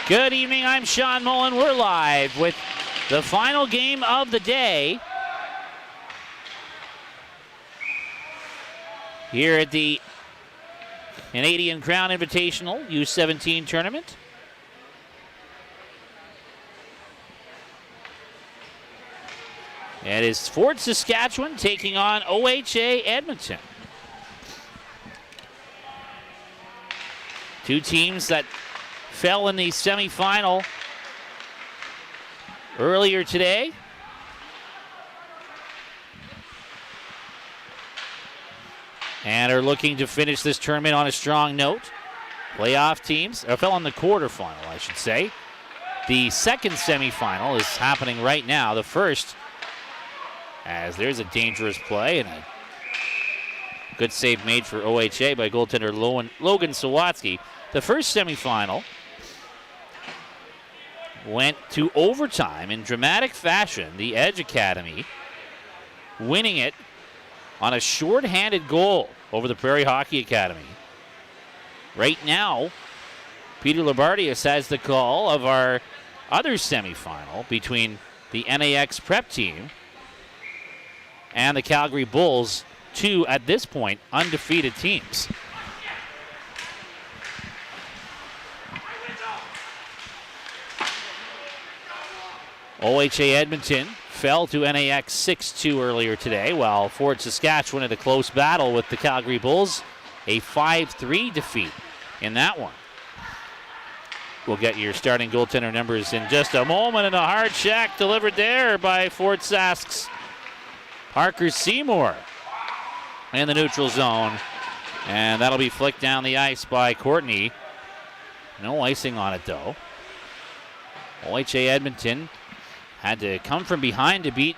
Good evening, I'm Sean Mullen. We're live with the final game of the day here at the Canadian Crown Invitational U17 tournament. It is Fort Saskatchewan taking on OHA Edmonton. Two teams that fell in the semifinal earlier today. And are looking to finish this tournament on a strong note. Playoff teams, or fell in the quarterfinal, I should say. The second semifinal is happening right now. The first, as there's a dangerous play and a good save made for OHA by goaltender Logan Sawatsky. The first semifinal went to overtime in dramatic fashion. The Edge Academy winning it on a shorthanded goal over the Prairie Hockey Academy. Right now, Peter Labardius has the call of our other semifinal between the NAX prep team and the Calgary Bulls, two, at this point, undefeated teams. OHA Edmonton fell to NAX 6-2 earlier today, while Fort Saskatchewan had a close battle with the Calgary Bulls, a 5-3 defeat in that one. We'll get your starting goaltender numbers in just a moment, and a hard check delivered there by Fort Sask's Parker Seymour in the neutral zone, and that'll be flicked down the ice by Courtney. No icing on it, though. OHA Edmonton had to come from behind to beat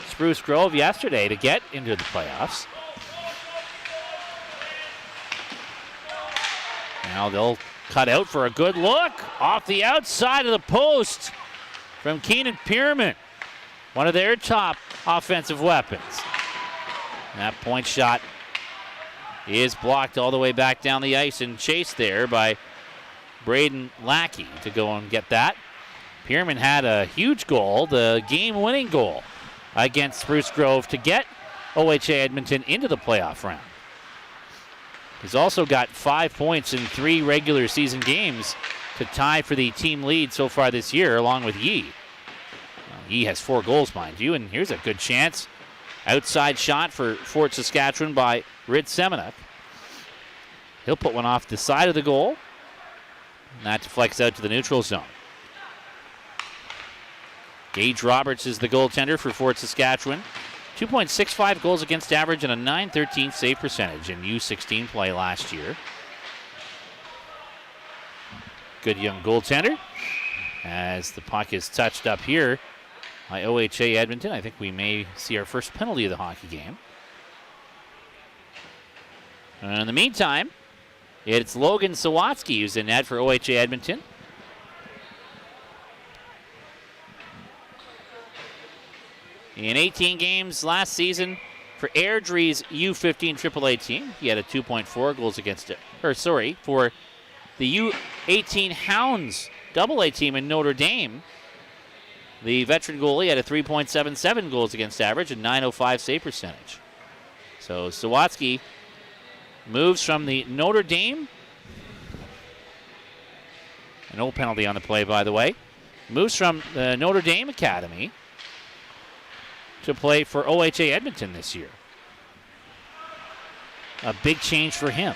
Spruce Grove yesterday to get into the playoffs. Now they'll cut out for a good look off the outside of the post from Keenan Pierman, one of their top offensive weapons. That point shot is blocked all the way back down the ice and chased there by Braden Lackey to go and get that. Pierman had a huge goal, the game-winning goal against Spruce Grove to get OHA Edmonton into the playoff round. He's also got 5 points in 3 regular season games to tie for the team lead so far this year, along with Yee. Yee has 4 goals, mind you, and here's a good chance. Outside shot for Fort Saskatchewan by Rit Semenuk. He'll put one off the side of the goal, and that deflects out to the neutral zone. Gage Roberts is the goaltender for Fort Saskatchewan. 2.65 goals against average and a .913 save percentage in U16 play last year. Good young goaltender. As the puck is touched up here by OHA Edmonton, I think we may see our first penalty of the hockey game. And in the meantime, it's Logan Sawatsky who's in net for OHA Edmonton. In 18 games last season for Airdrie's U15 AAA team, he had a 2.4 goals against it. For the U18 Hounds AA team in Notre Dame, the veteran goalie had a 3.77 goals against average and .905 save percentage. So Sawatsky moves from the Notre Dame, no penalty on the play, by the way, moves from the Notre Dame Academy to play for OHA Edmonton this year. A big change for him.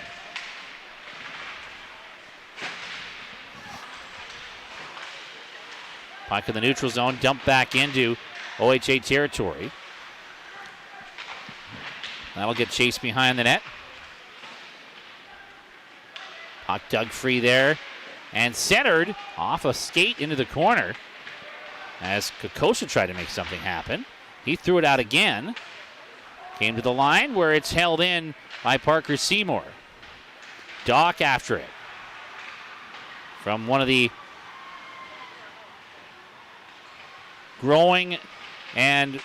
Puck in the neutral zone, dumped back into OHA territory. That'll get chased behind the net. Puck dug free there and centered off a skate into the corner as Kokosha tried to make something happen. He threw it out again. Came to the line where it's held in by Parker Seymour. Dock after it. From one of the growing and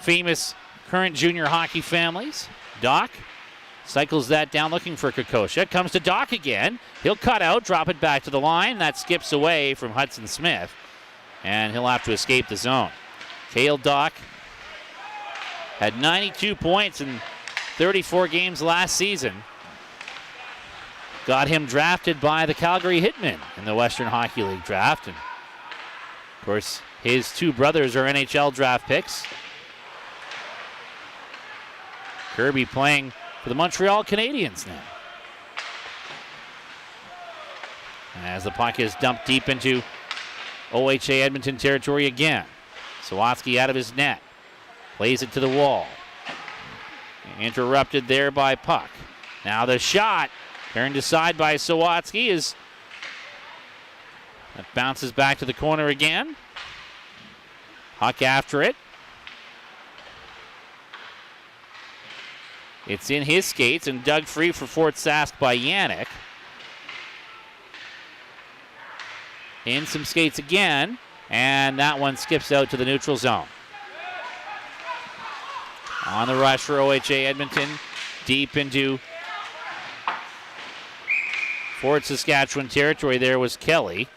famous current junior hockey families, Dock Cycles that down looking for Kokosha. Comes to Doc again. He'll cut out, drop it back to the line. That skips away from Hudson Smith. And he'll have to escape the zone. Cale Doc had 92 points in 34 games last season. Got him drafted by the Calgary Hitmen in the Western Hockey League draft. And of course, his two brothers are NHL draft picks. Kirby playing for the Montreal Canadiens now. As the puck is dumped deep into OHA Edmonton territory again. Sawatsky out of his net. Plays it to the wall. Interrupted there by puck. Now the shot turned aside by Sawatsky as that bounces back to the corner again. Puck after it. It's in his skates and dug free for Fort Sask by Yannick. In some skates again, and that one skips out to the neutral zone. On the rush for OHA Edmonton, deep into Fort Saskatchewan territory there was Kelly,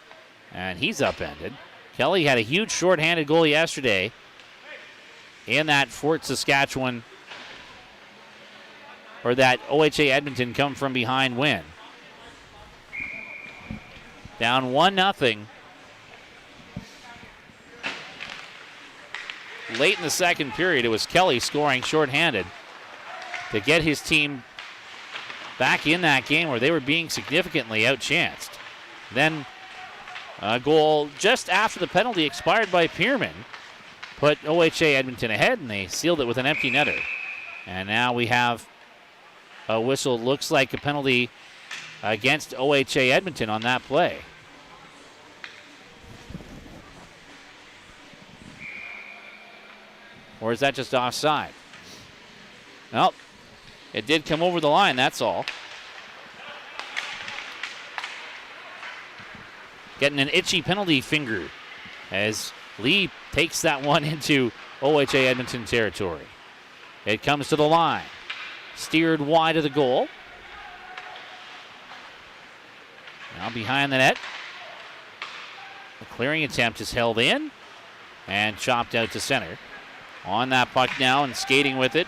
and he's upended. Kelly had a huge shorthanded goal yesterday in that Fort Saskatchewan, or that OHA Edmonton come from behind win. Down 1-0. Late in the second period, it was Kelly scoring shorthanded to get his team back in that game where they were being significantly outchanced. Then a goal just after the penalty expired by Pierman put OHA Edmonton ahead, and they sealed it with an empty netter. And now we have a whistle. Looks like a penalty against OHA Edmonton on that play. Or is that just offside? Well, it did come over the line, that's all. Getting an itchy penalty finger as Lee takes that one into OHA Edmonton territory. It comes to the line. Steered wide of the goal. Now behind the net. The clearing attempt is held in and chopped out to center. On that puck now and skating with it,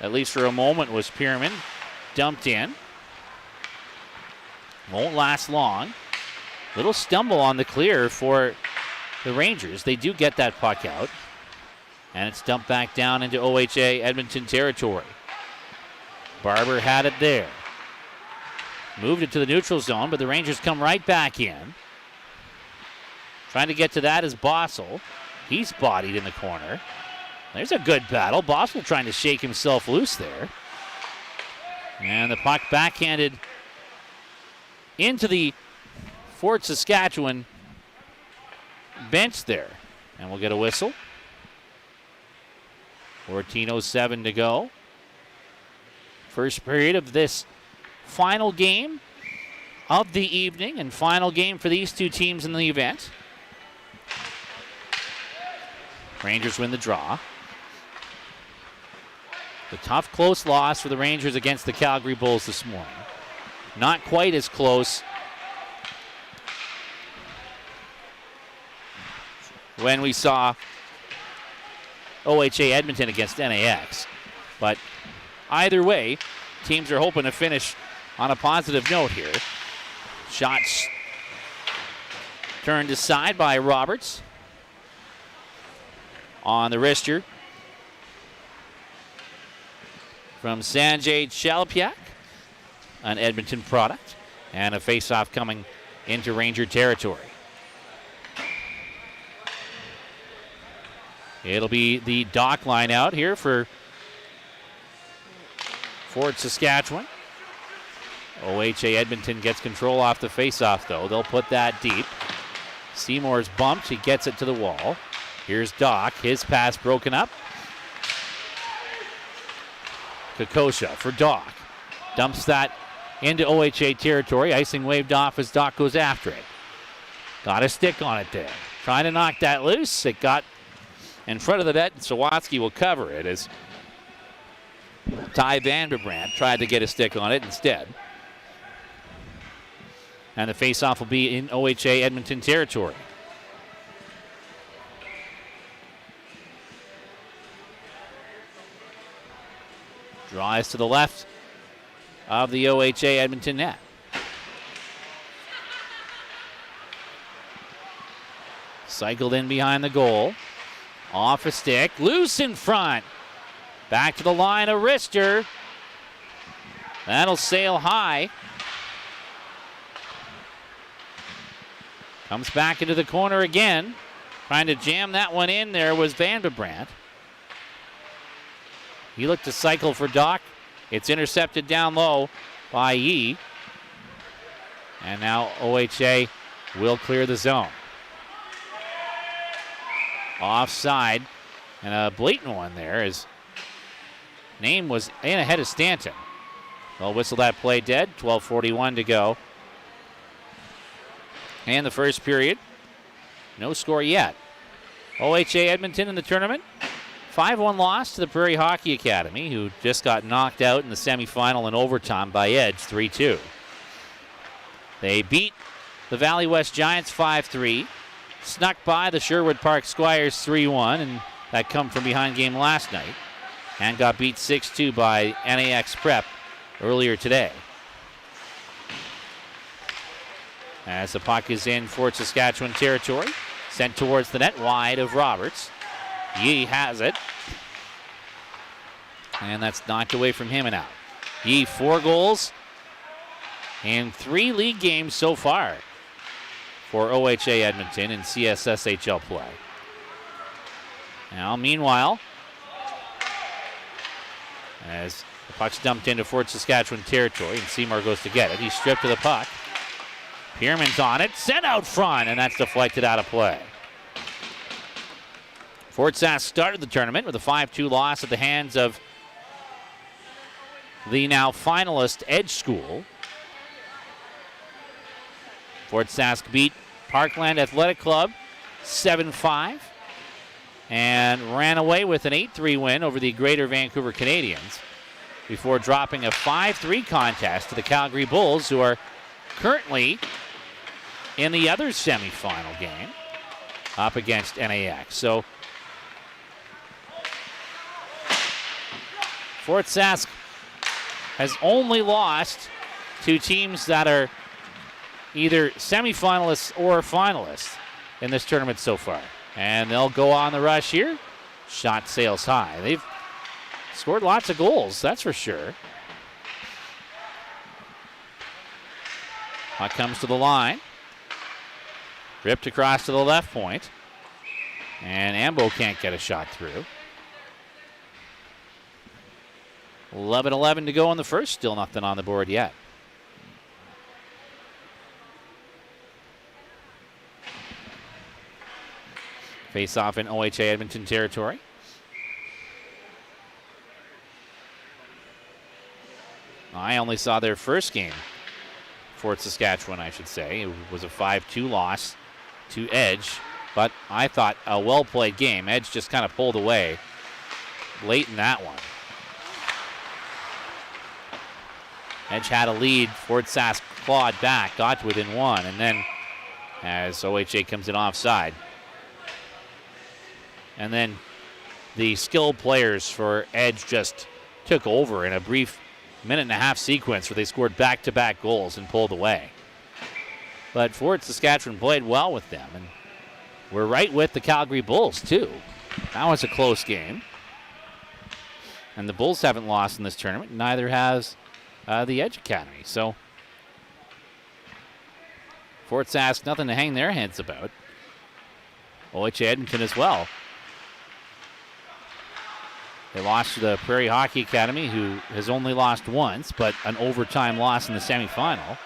at least for a moment, was Pierman. Dumped in. Won't last long. Little stumble on the clear for the Rangers. They do get that puck out. And it's dumped back down into OHA Edmonton territory. Barber had it there. Moved it to the neutral zone, but the Rangers come right back in. Trying to get to that is Bossel. He's bodied in the corner. There's a good battle. Bossel trying to shake himself loose there. And the puck backhanded into the Fort Saskatchewan bench there. And we'll get a whistle. 14:07 to go. First period of this final game of the evening and final game for these two teams in the event. Rangers win the draw. The tough, close loss for the Rangers against the Calgary Bulls this morning. Not quite as close when we saw OHA Edmonton against NAX. But either way, teams are hoping to finish on a positive note here. Shots turned aside by Roberts on the wrister from Sanjay Chalpiak, an Edmonton product, and a face-off coming into Ranger territory. It'll be the dock line out here for Fort Saskatchewan. OHA Edmonton gets control off the face-off, though. They'll put that deep. Seymour's bumped. He gets it to the wall. Here's Doc. His pass broken up. Kokosha for Doc. Dumps that into OHA territory. Icing waved off as Doc goes after it. Got a stick on it there. Trying to knock that loose. It got in front of the net, and Sawatsky will cover it as Ty Vanderbrandt tried to get a stick on it instead. And the faceoff will be in OHA Edmonton territory. Drives to the left of the OHA Edmonton net. Cycled in behind the goal. Off a stick. Loose in front. Back to the line, a wrister. That'll sail high. Comes back into the corner again. Trying to jam that one in there was Vanderbrandt. He looked to cycle for Doc. It's intercepted down low by Yee. And now OHA will clear the zone. Offside. And a blatant one there. His name was in ahead of Stanton. They'll whistle that play dead. 12:41 to go. And the first period. No score yet. OHA Edmonton in the tournament. 5-1 loss to the Prairie Hockey Academy, who just got knocked out in the semifinal in overtime by Edge 3-2. They beat the Valley West Giants 5-3. Snuck by the Sherwood Park Squires 3-1, and that come from behind game last night. And got beat 6-2 by NAX Prep earlier today. As the puck is in Fort Saskatchewan territory, sent towards the net wide of Roberts. Yee has it. And that's knocked away from him and out. Yee, 4 goals in 3 league games so far for OHA Edmonton in CSSHL play. Now, meanwhile, as the puck's dumped into Fort Saskatchewan territory and Seymour goes to get it, he's stripped of the puck. Pierman's on it, sent out front, and that's deflected out of play. Fort Sask started the tournament with a 5-2 loss at the hands of the now finalist Edge School. Fort Sask beat Parkland Athletic Club 7-5 and ran away with an 8-3 win over the Greater Vancouver Canadians before dropping a 5-3 contest to the Calgary Bulls, who are currently in the other semifinal game up against NAX. So Fort Sask has only lost to teams that are either semifinalists or finalists in this tournament so far. And they'll go on the rush here. Shot sails high. They've scored lots of goals, that's for sure. Puck comes to the line. Ripped across to the left point. And Ambo can't get a shot through. 11-11 to go in the first. Still nothing on the board yet. Face off in OHA Edmonton territory. I only saw their first game. Fort Saskatchewan, I should say. It was a 5-2 loss to Edge, but I thought a well-played game. Edge just kind of pulled away late in that one. Edge had a lead. Fort Sask clawed back, got to within 1, and then as OHA comes in offside. And then the skilled players for Edge just took over in a brief minute-and-a-half sequence where they scored back-to-back goals and pulled away. But Fort Saskatchewan played well with them, and we're right with the Calgary Bulls, too. That was a close game. And the Bulls haven't lost in this tournament. Neither has the Edge Academy. So Fort Sask, nothing to hang their heads about. OHA Edmonton as well. They lost to the Prairie Hockey Academy, who has only lost once, but an overtime loss in the semifinal.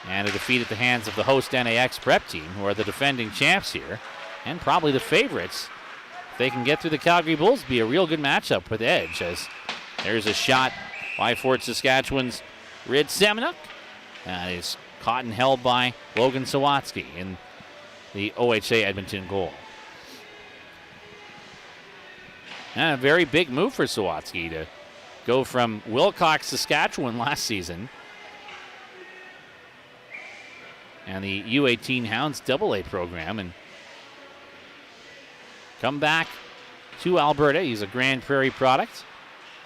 And a defeat at the hands of the host NAX Prep team, who are the defending champs here, and probably the favorites. If they can get through the Calgary Bulls, be a real good matchup with Edge, as there's a shot by Fort Saskatchewan's Rid Semenuk. That is caught and held by Logan Sawatsky in the OHA Edmonton goal. And a very big move for Sawatsky to go from Wilcox, Saskatchewan last season, and the U18 Hounds AA program, and come back to Alberta. He's a Grand Prairie product,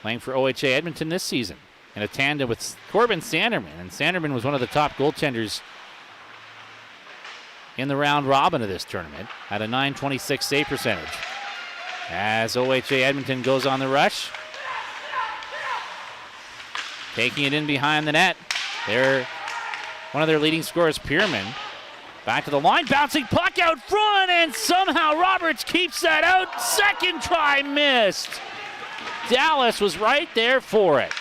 playing for OHA Edmonton this season in a tandem with Corbin Sanderman. And Sanderman was one of the top goaltenders in the round robin of this tournament, had a .926 save percentage. As OHA Edmonton goes on the rush, taking it in behind the net. One of their leading scorers, Pierman, back to the line, bouncing puck out front, and somehow Roberts keeps that out. Second try missed. Dallas was right there for it.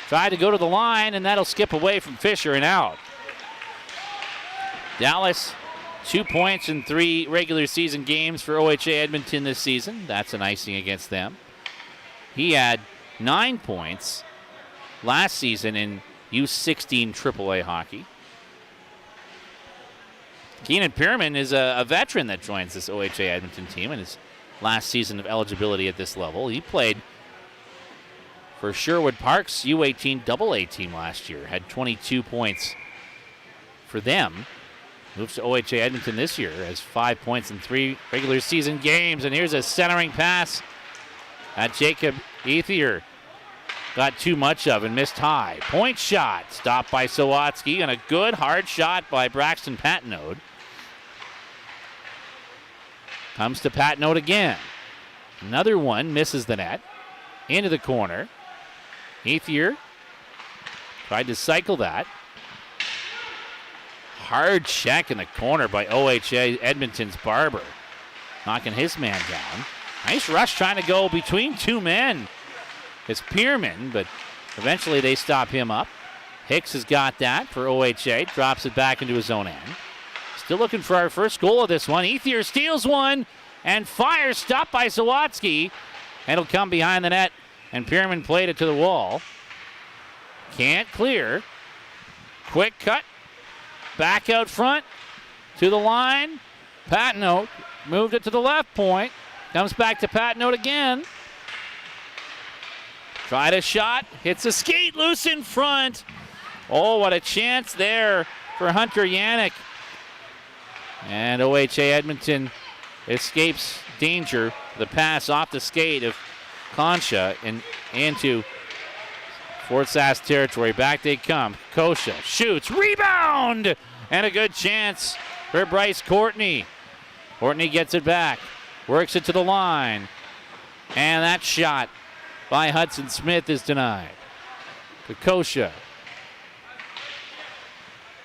Tried to go to the line, and that'll skip away from Fisher and out. Dallas, 2 points in 3 regular season games for OHA Edmonton this season. That's an icing against them. He had 9 points last season in U17 AAA hockey. Keenan Pierman is a veteran that joins this OHA Edmonton team in his last season of eligibility at this level. He played for Sherwood Park's U18 AA team last year, had 22 points for them. Moves to OHA Edmonton this year, has 5 points in 3 regular season games. And here's a centering pass that Jacob Ethier got too much of and missed high. Point shot, stopped by Sawatsky, and a good hard shot by Braxton Patnode. Comes to Patnode again. Another one misses the net. Into the corner. Ethier tried to cycle that. Hard check in the corner by OHA Edmonton's Barber, knocking his man down. Nice rush trying to go between 2 men. It's Pierman, but eventually they stop him up. Hicks has got that for OHA, drops it back into his own end. Still looking for our first goal of this one. Ethier steals one and fires, stopped by Sawatsky. And it'll come behind the net, and Pierman played it to the wall. Can't clear. Quick cut. Back out front to the line. Patnode moved it to the left point. Comes back to Patnode again. Tried a shot. Hits a skate loose in front. Oh, what a chance there for Hunter Yannick. And OHA Edmonton escapes danger. The pass off the skate of Concha and into Fort Sask territory. Back they come. Kosha shoots. Rebound! And a good chance for Bryce Courtney. Courtney gets it back. Works it to the line. And that shot by Hudson Smith is denied. To Kosha.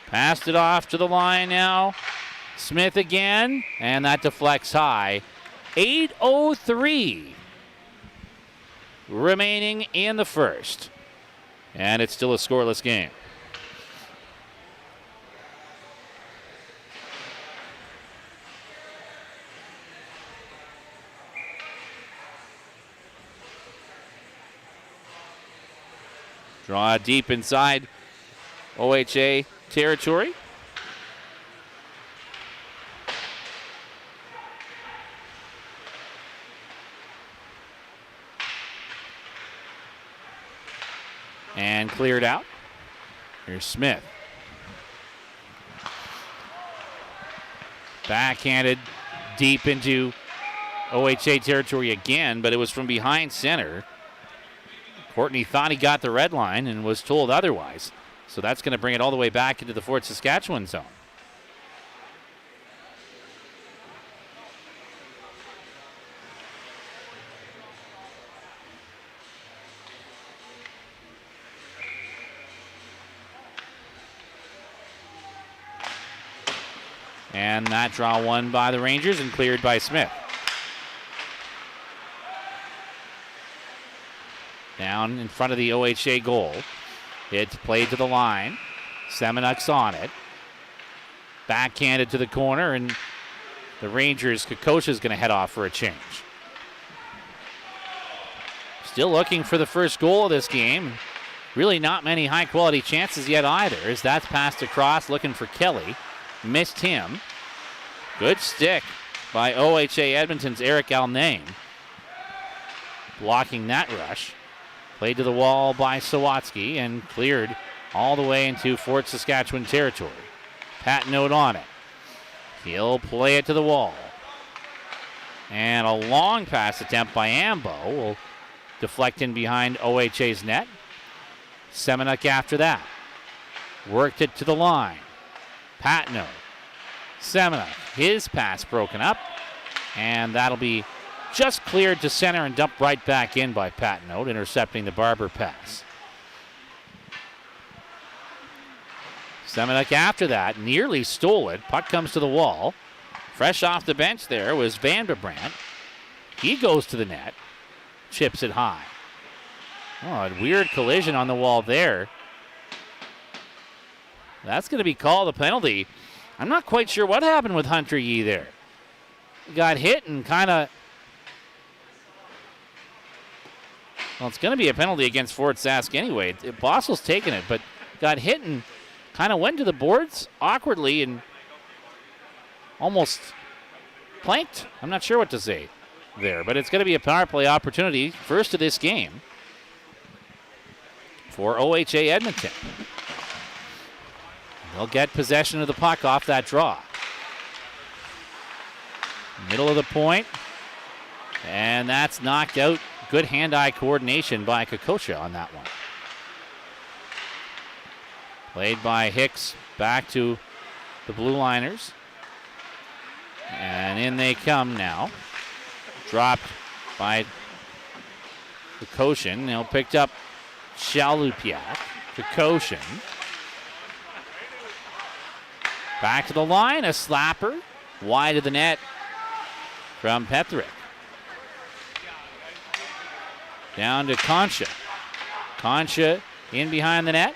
Passed it off to the line now. Smith again. And that deflects high. 8:03 remaining in the first. And it's still a scoreless game. Draw deep inside OHA territory. And cleared out. Here's Smith. Backhanded deep into OHA territory again, but it was from behind center. Courtney thought he got the red line and was told otherwise. So that's going to bring it all the way back into the Fort Saskatchewan zone. And that draw won by the Rangers and cleared by Smith. Down in front of the OHA goal. It's played to the line. Semenuk's on it. Backhanded to the corner, and the Rangers, Kokosha's going to head off for a change. Still looking for the first goal of this game. Really not many high-quality chances yet either, as that's passed across, looking for Kelly. Missed him. Good stick by OHA Edmonton's Eric Alname. Blocking that rush. Played to the wall by Sawatsky and cleared all the way into Fort Saskatchewan territory. Patnaud on it. He'll play it to the wall. And a long pass attempt by Ambo will deflect in behind OHA's net. Semenuk after that. Worked it to the line. Patnaud. Semenuk. His pass broken up. And that'll be just cleared to center and dumped right back in by Patnaud, intercepting the Barber pass. Semenuk after that nearly stole it. Puck comes to the wall. Fresh off the bench there was Vanderbrandt. He goes to the net. Chips it high. Oh, a weird collision on the wall there. That's going to be called a penalty. I'm not quite sure what happened with Hunter Yee there. He got hit and kind of... Well, it's going to be a penalty against Fort Sask anyway. Bossel's taken it, but got hit and kind of went to the boards awkwardly and almost planked. I'm not sure what to say there, but it's going to be a power play opportunity, first of this game, for OHA Edmonton. They'll get possession of the puck off that draw. Middle of the point, and that's knocked out. Good hand-eye coordination by Kokosha on that one. Played by Hicks back to the Blue Liners. And in they come now. Dropped by Kokoshin. Now picked up Chalupiak. Kokoshin. Back to the line. A slapper. Wide of the net from Petherick. Down to Concha. Concha in behind the net.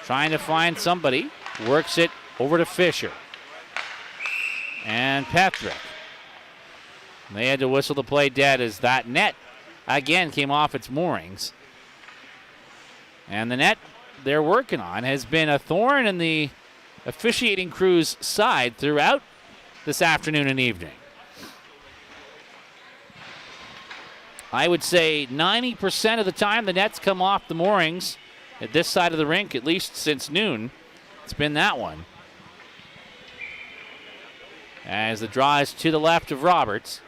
Trying to find somebody. Works it over to Fisher. And Petherick. They had to whistle the play dead as that net again came off its moorings. And the net they're working on has been a thorn in the officiating crew's side throughout this afternoon and evening. I would say 90% of the time the nets come off the moorings at this side of the rink, at least since noon. It's been that one. As the draw is to the left of Roberts.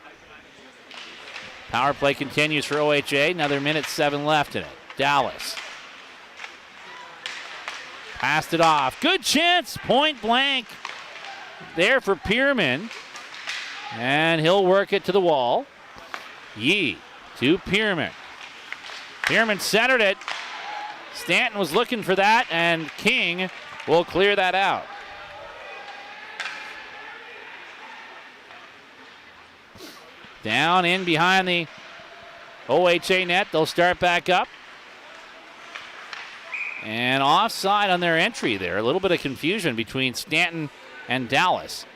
Power play continues for OHA. Another minute 7 left in it. Dallas. Passed it off. Good chance. Point blank. There for Pierman. And he'll work it to the wall. Yee to Pierman. Pierman centered it. Stanton was looking for that, and King will clear that out. Down in behind the OHA net. They'll start back up. And offside on their entry there. A little bit of confusion between Stanton and Dallas.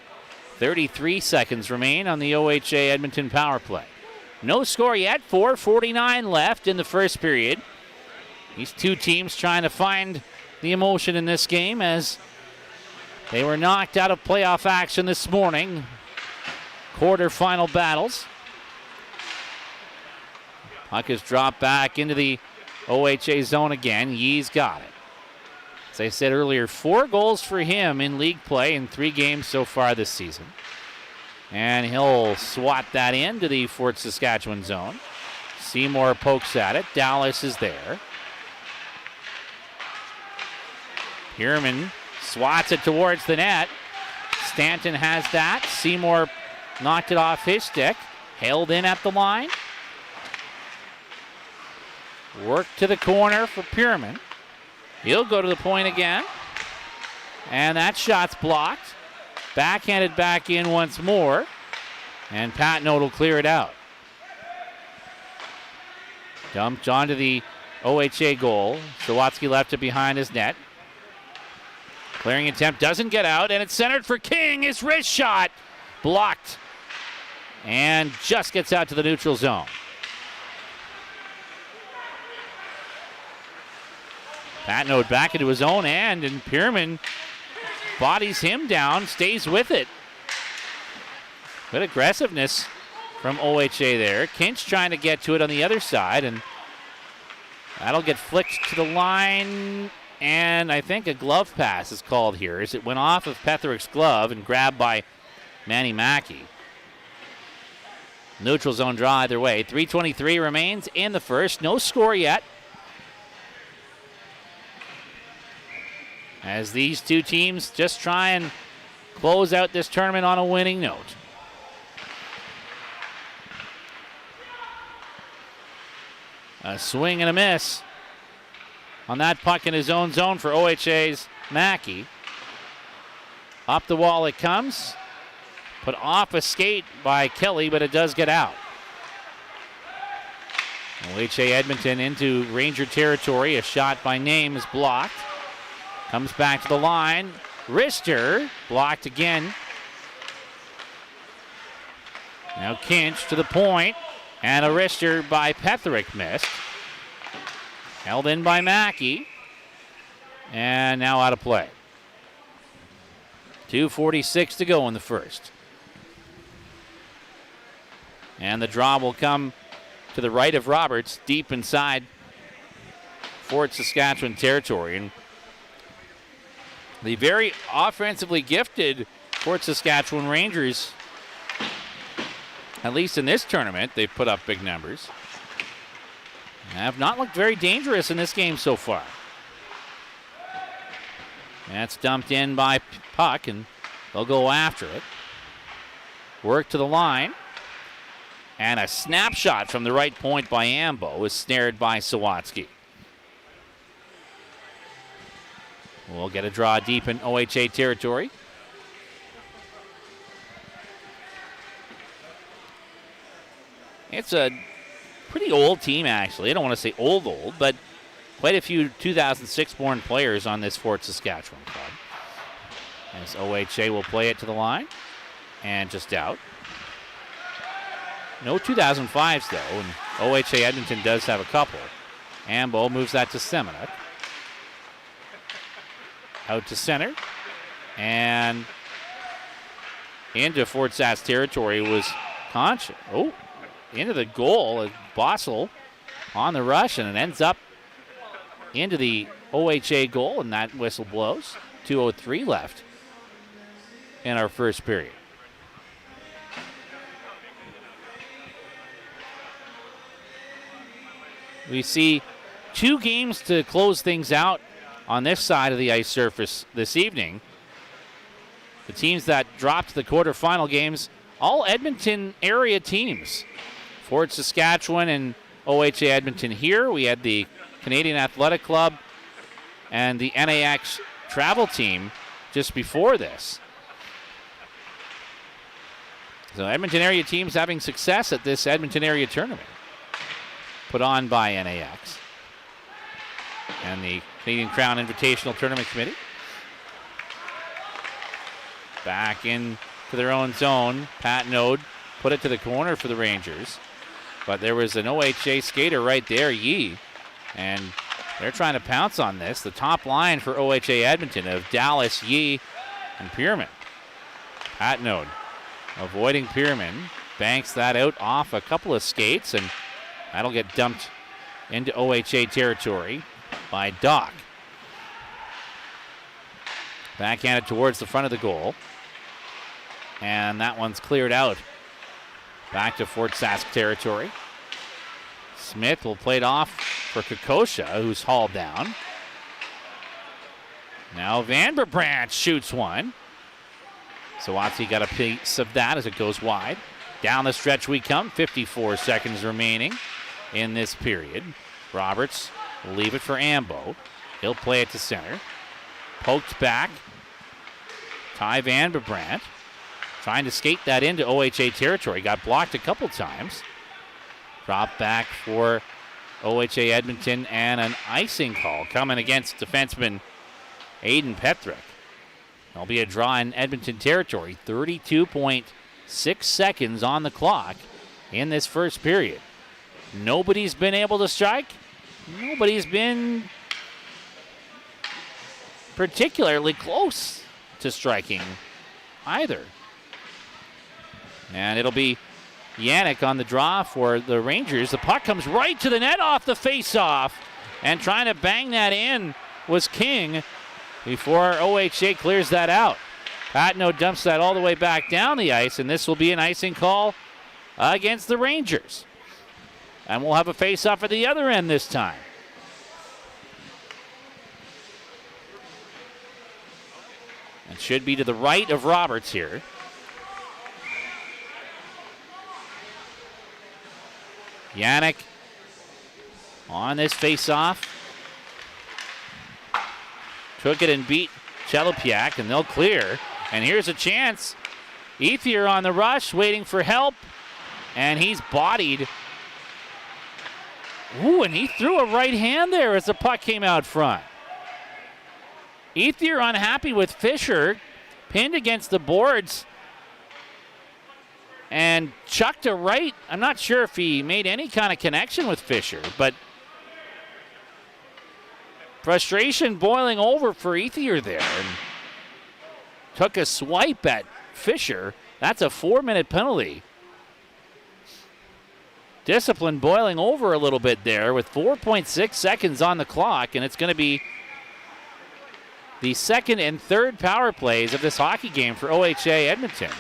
33 seconds remain on the OHA Edmonton power play. No score yet. 4:49 left in the first period. These two teams trying to find the emotion in this game as they were knocked out of playoff action this morning. Quarterfinal battles. Puck is dropped back into the OHA zone again. Yee's got it. As I said earlier, 4 goals for him in league play in 3 games so far this season. And he'll swat that into the Fort Saskatchewan zone. Seymour pokes at it. Dallas is there. Pierman swats it towards the net. Stanton has that. Seymour knocked it off his stick. Held in at the line. Work to the corner for Pierman. He'll go to the point again. And that shot's blocked. Backhanded back in once more. And Patnaud will clear it out. Dumped onto the OHA goal. Sawatsky left it behind his net. Clearing attempt doesn't get out, and it's centered for King. His wrist shot blocked. And just gets out to the neutral zone. Patnaud back into his own end, and Pierman bodies him down, stays with it. Good aggressiveness from OHA there. Kinch trying to get to it on the other side, and That'll get flicked to the line, and I think a glove pass is called here as it went off of Petherick's glove and grabbed by Manny Mackey. Neutral zone draw either way. 3:23 remains in the first. No score yet, as these two teams just try and close out this tournament on a winning note. A swing and a miss on that puck in his own zone for OHA's Mackey. Up the wall it comes. Put off a skate by Kelly, but it does get out. OHA Edmonton into Ranger territory. A shot by Name is blocked. Comes back to the line. Rister blocked again. Now Kinch to the point. And a wrister by Petherick missed. Held in by Mackey. And now out of play. 2:46 to go in the first. And the draw will come to the right of Roberts, deep inside Fort Saskatchewan territory. And the very offensively gifted Fort Saskatchewan Rangers, at least in this tournament, they've put up big numbers. Have not looked very dangerous in this game so far. That's dumped in by Puck, and they'll go after it. Work to the line. And a snapshot from the right point by Ambo is snared by Sawatsky. We'll get a draw deep in OHA territory. It's a pretty old team, actually. I don't want to say old, but quite a few 2006-born players on this Fort Saskatchewan club. As OHA will play it to the line. And just out. No 2005s, though, and OHA Edmonton does have a couple. Ambo moves that to Semenuk. Out to center. And into Fort Sask territory was Concha. Oh, into the goal. Bossel on the rush, and it ends up into the OHA goal, and that whistle blows. 2:03 left in our first period. We see two games to close things out on this side of the ice surface this evening. The teams that dropped the quarterfinal games, all Edmonton area teams. Fort Saskatchewan and OHA Edmonton here. We had the Canadian Athletic Club and the NAX travel team just before this. So Edmonton area teams having success at this Edmonton area tournament, put on by NAX and the Canadian Crown Invitational Tournament Committee. Back into their own zone. Pat Node put it to the corner for the Rangers. But there was an OHA skater right there, Yee. And they're trying to pounce on this. The top line for OHA Edmonton of Dallas, Yee, and Pierman. Pat Node avoiding Pierman. Banks that out off a couple of skates, and that'll get dumped into OHA territory by Doc. Backhanded towards the front of the goal. And that one's cleared out. Back to Fort Sask territory. Smith will play it off for Kokosha, who's hauled down. Now Vanderbrandt shoots one. Sawatsky got a piece of that as it goes wide. Down the stretch we come. 54 seconds remaining in this period. Roberts will leave it for Ambo. He'll play it to center. Poked back. Ty Vanderbrandt trying to skate that into OHA territory. Got blocked a couple times. Drop back for OHA Edmonton, and an icing call coming against defenseman Aiden Petherick. There'll be a draw in Edmonton territory. 32.6 seconds on the clock in this first period. Nobody's been able to strike. Nobody's been particularly close to striking either. And it'll be Yannick on the draw for the Rangers. The puck comes right to the net off the face-off. And trying to bang that in was King before OHA clears that out. Patno dumps that all the way back down the ice, and this will be an icing call against the Rangers. And we'll have a face-off at the other end this time. It should be to the right of Roberts here. Yannick on this face-off. Took it and beat Chelapiak, and they'll clear. And here's a chance. Ethier on the rush, waiting for help. And he's bodied. Ooh, and he threw a right hand there as the puck came out front. Ethier unhappy with Fisher, pinned against the boards. And chucked a right. I'm not sure if he made any kind of connection with Fisher, but frustration boiling over for Ethier there. And took a swipe at Fisher. That's a 4-minute penalty. Discipline boiling over a little bit there with 4.6 seconds on the clock, and it's going to be the second and third power plays of this hockey game for OHA Edmonton.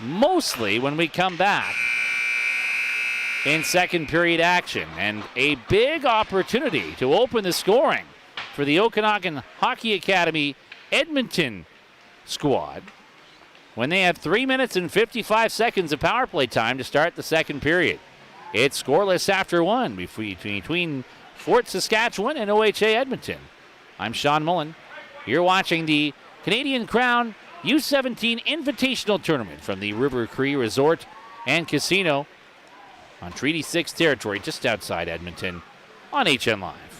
Mostly when we come back in second period action, and a big opportunity to open the scoring for the Okanagan Hockey Academy Edmonton squad when they have 3 minutes and 55 seconds of power play time to start the second period. It's scoreless after one between Fort Saskatchewan and OHA Edmonton. I'm Sean Mullen. You're watching the Canadian Crown U17 Invitational Tournament from the River Cree Resort and Casino on Treaty 6 territory just outside Edmonton on HN Live.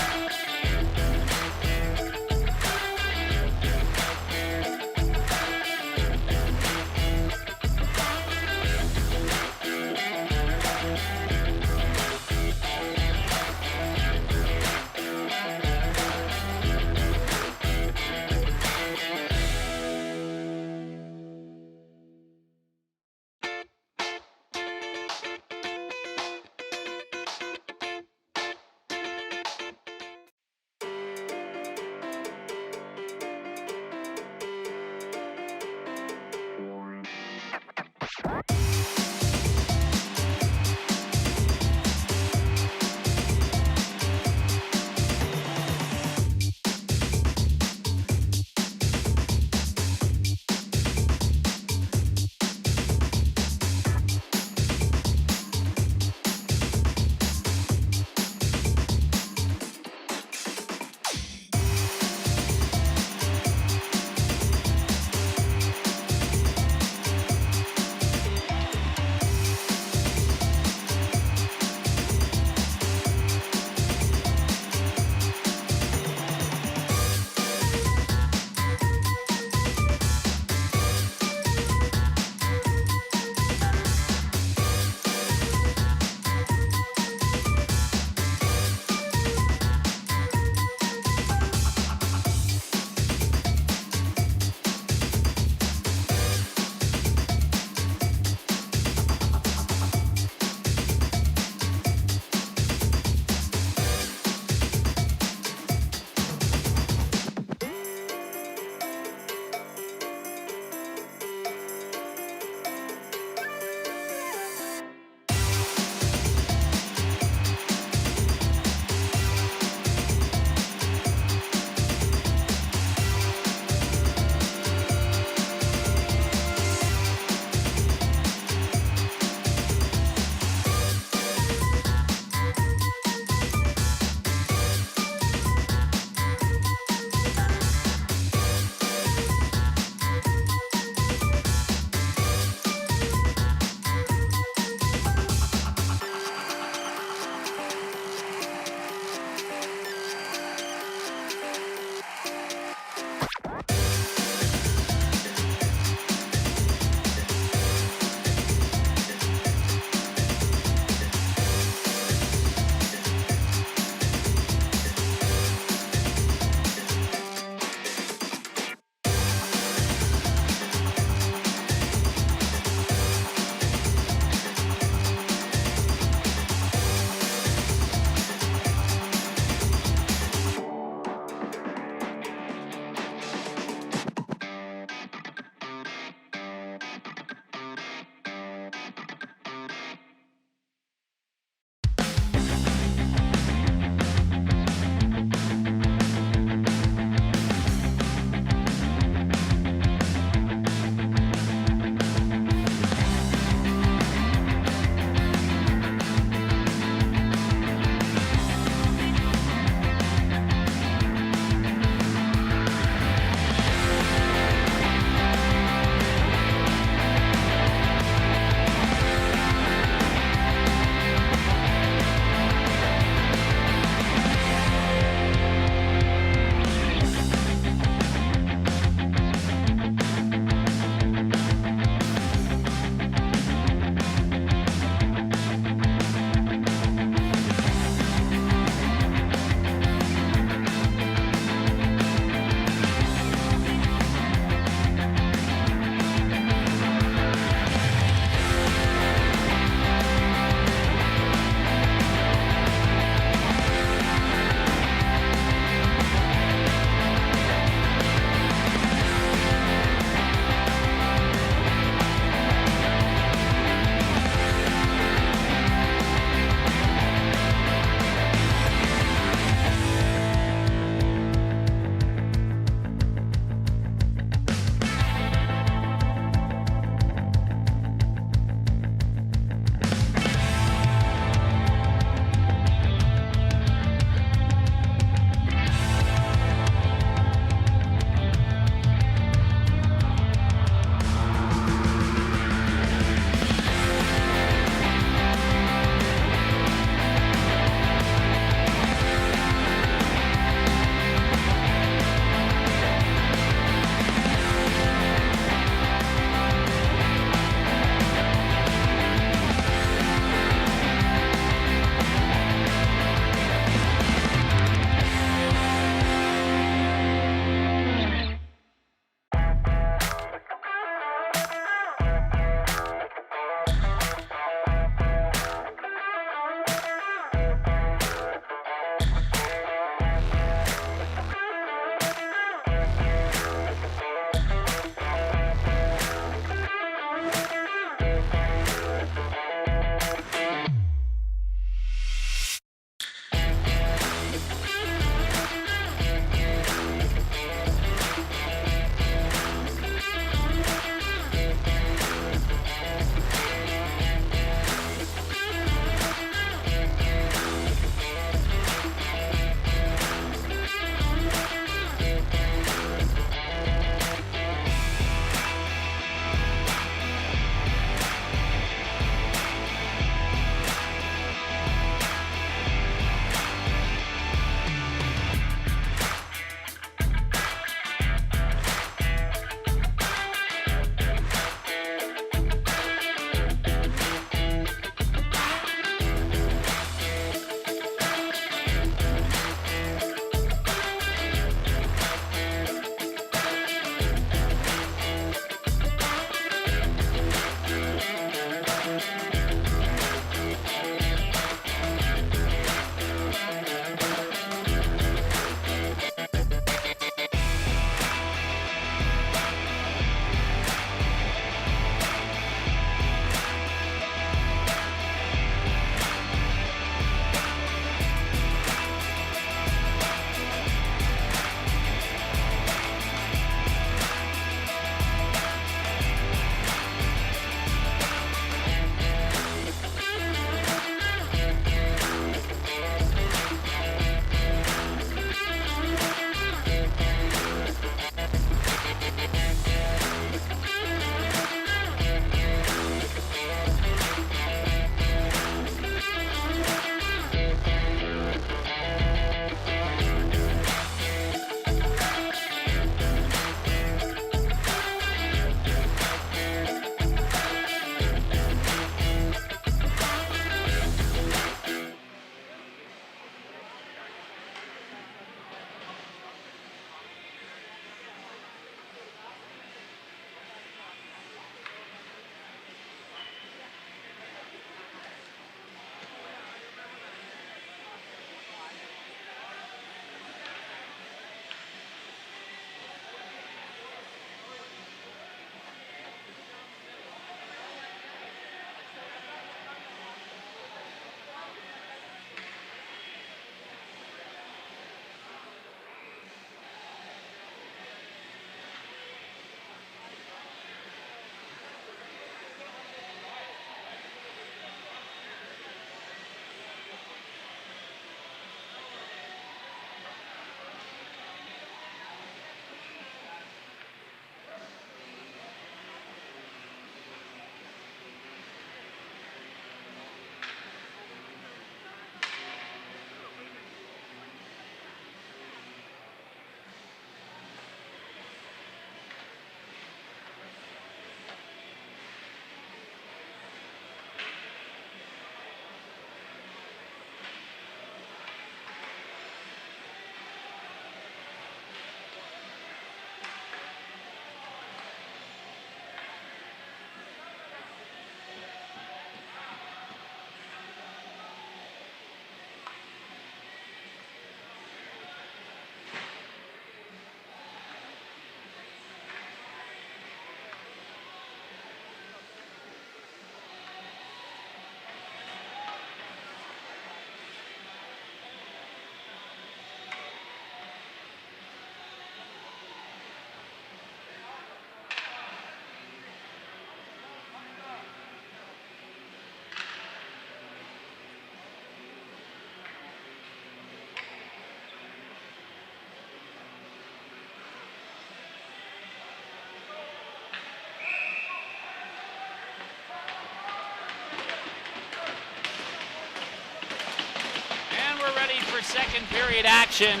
for second period action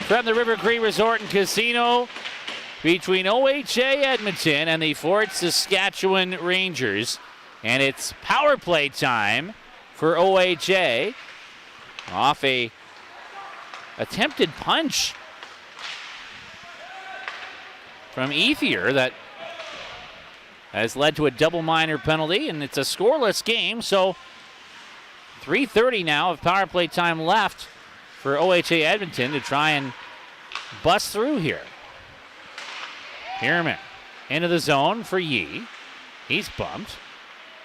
from the River Cree Resort and Casino between OHA Edmonton and the Fort Saskatchewan Rangers. And it's power play time for OHA off a attempted punch from Ethier that has led to a double minor penalty, and it's a scoreless game, so 3:30 now of power play time left for OHA Edmonton to try and bust through here. Pierman into the zone for Yee. He's bumped,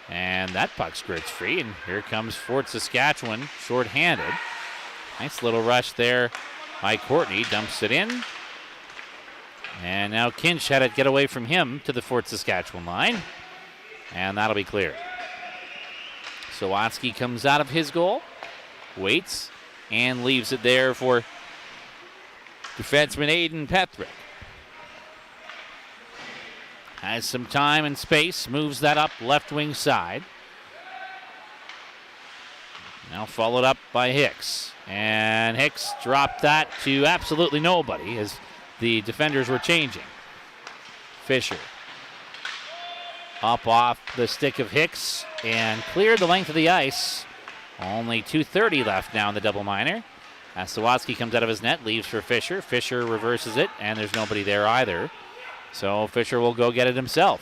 and that puck skirts free, and here comes Fort Saskatchewan shorthanded. Nice little rush there by Courtney, dumps it in. And now Kinch had it get away from him to the Fort Saskatchewan line. And that'll be clear. Sawatsky comes out of his goal, waits, and leaves it there for defenseman Aiden Pethrick. Has some time and space, moves that up left wing side. Now followed up by Hicks. And Hicks dropped that to absolutely nobody as the defenders were changing. Fisher up off the stick of Hicks and cleared the length of the ice. Only 2:30 left now in the double minor. As Sawatsky comes out of his net, leaves for Fisher. Fisher reverses it, and there's nobody there either. So Fisher will go get it himself.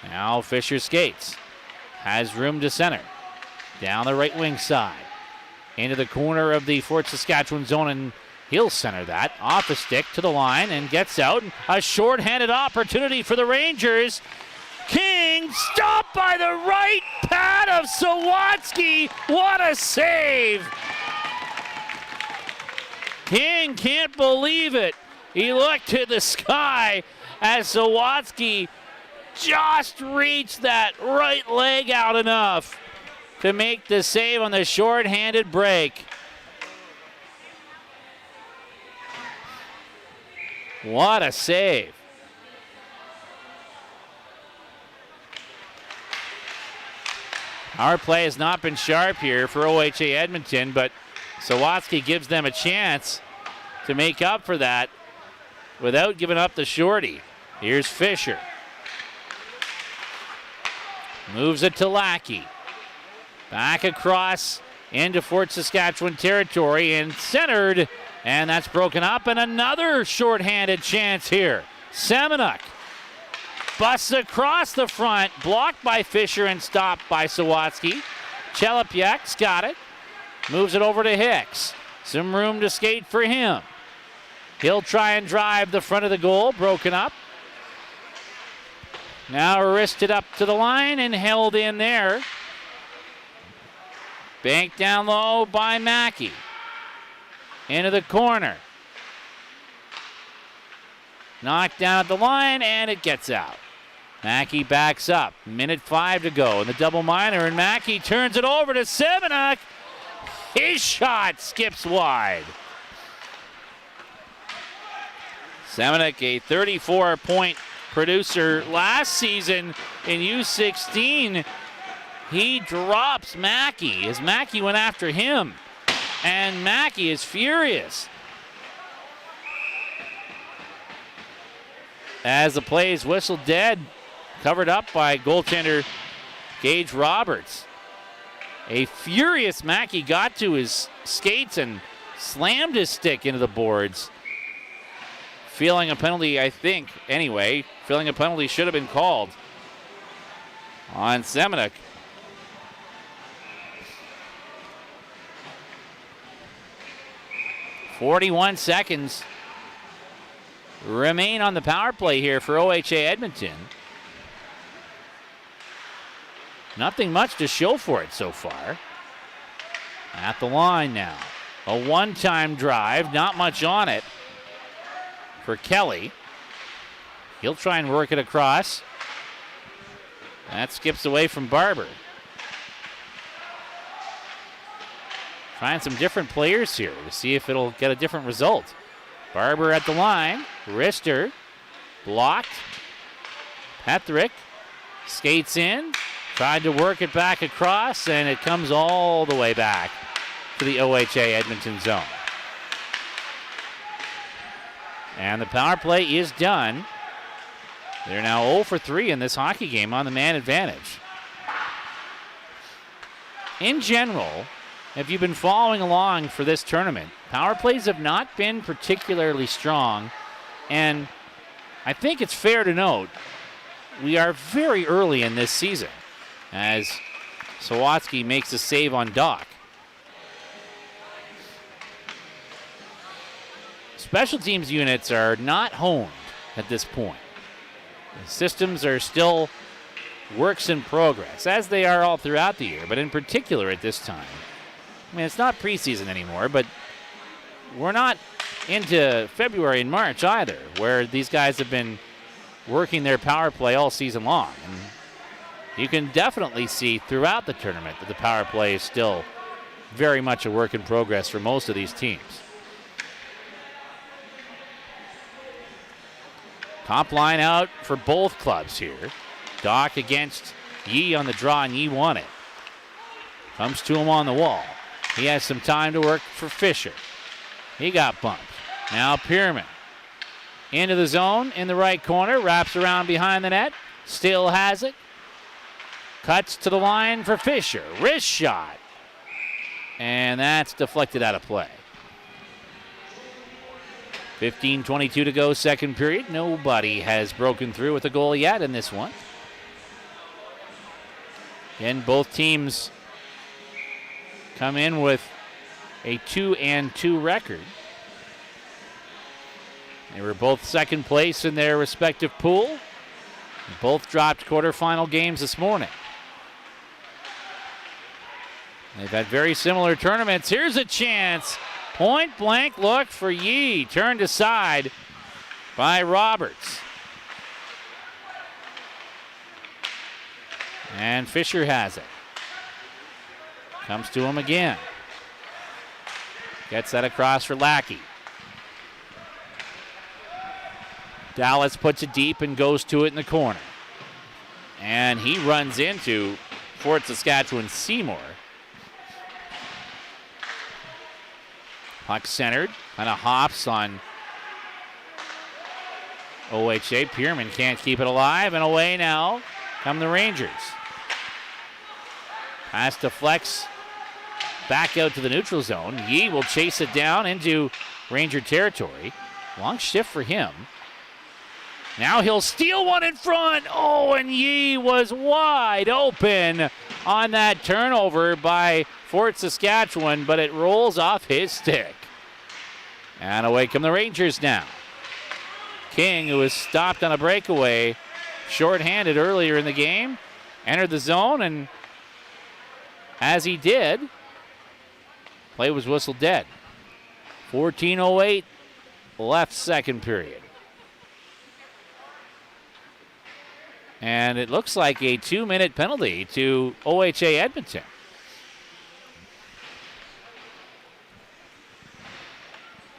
Now Fisher skates. Has room to center. Down the right wing side. Into the corner of the Fort Saskatchewan zone, and he'll center that off a stick to the line and gets out. A shorthanded opportunity for the Rangers. King stopped by the right pad of Sawatsky. What a save! King can't believe it. He looked to the sky as Sawatsky just reached that right leg out enough to make the save on the shorthanded break. What a save. Our play has not been sharp here for OHA Edmonton, but Sawatsky gives them a chance to make up for that without giving up the shorty. Here's Fisher. Moves it to Lackey. Back across into Fort Saskatchewan territory and centered, and that's broken up, and another shorthanded chance here. Semenuk busts across the front, blocked by Fisher and stopped by Sawatsky. Chelepiak's got it, moves it over to Hicks. Some room to skate for him. He'll try and drive the front of the goal, broken up. Now wristed up to the line and held in there. Banked down low by Mackey. Into the corner. Knocked down at the line, and it gets out. Mackey backs up. 1:05 to go in the double minor, and Mackey turns it over to Semenuk. His shot skips wide. Semenuk, a 34-point producer last season in U16. He drops Mackey as Mackey went after him. And Mackey is furious as the play is whistled dead, covered up by goaltender Gage Roberts. A furious Mackey got to his skates and slammed his stick into the boards. Feeling a penalty, I think, anyway. Feeling a penalty should have been called on Semenuk. .41 seconds remain on the power play here for OHA Edmonton. Nothing much to show for it so far. At the line now. A one-time drive, not much on it for Kelly. He'll try and work it across. That skips away from Barber. Trying some different players here to see if it'll get a different result. Barber at the line. Rister. Blocked. Pethrick skates in. Tried to work it back across, and it comes all the way back to the OHA Edmonton zone. And the power play is done. They're now 0 for 3 in this hockey game on the man advantage. In general, if you've been following along for this tournament, power plays have not been particularly strong. And I think it's fair to note, we are very early in this season as Sawatsky makes a save on Doc. Special teams units are not honed at this point. The systems are still works in progress, as they are all throughout the year, but in particular at this time. I mean, it's not preseason anymore, but we're not into February and March either, where these guys have been working their power play all season long. And you can definitely see throughout the tournament that the power play is still very much a work in progress for most of these teams. Top line out for both clubs here. Doc against Yee on the draw, and Yee won it. Comes to him on the wall. He has some time to work for Fisher. He got bumped. Now Pierman into the zone in the right corner, wraps around behind the net, still has it. Cuts to the line for Fisher. Wrist shot. And that's deflected out of play. 15:22 to go, second period. Nobody has broken through with a goal yet in this one. Again, both teams come in with a 2-2 record. They were both second place in their respective pool. Both dropped quarterfinal games this morning. They've had very similar tournaments. Here's a chance. Point blank look for Yee. Turned aside by Roberts. And Fisher has it. Comes to him again. Gets that across for Lackey. Dallas puts it deep and goes to it in the corner. And he runs into Fort Saskatchewan Seymour. Puck centered, kind of hops on OHA. Pierman can't keep it alive, and away now come the Rangers. Pass deflects back out to the neutral zone. Yee will chase it down into Ranger territory. Long shift for him. Now he'll steal one in front. Oh, and Yee was wide open on that turnover by Fort Saskatchewan, but it rolls off his stick. And away come the Rangers now. King, who was stopped on a breakaway, shorthanded earlier in the game, entered the zone, and as he did, play was whistled dead. 14:08 left second period. And it looks like a 2-minute penalty to OHA Edmonton.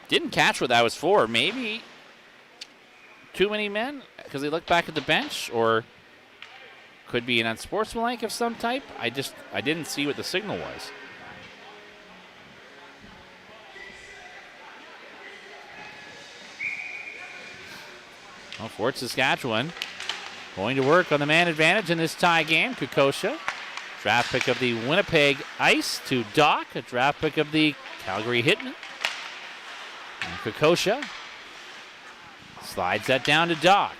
Didn't catch what that was for. Maybe too many men because they looked back at the bench, or could be an unsportsmanlike of some type. I didn't see what the signal was. Well, Fort Saskatchewan going to work on the man advantage in this tie game. Kokosha, draft pick of the Winnipeg Ice, to Doc, a draft pick of the Calgary Hitmen. And Kokosha slides that down to Doc.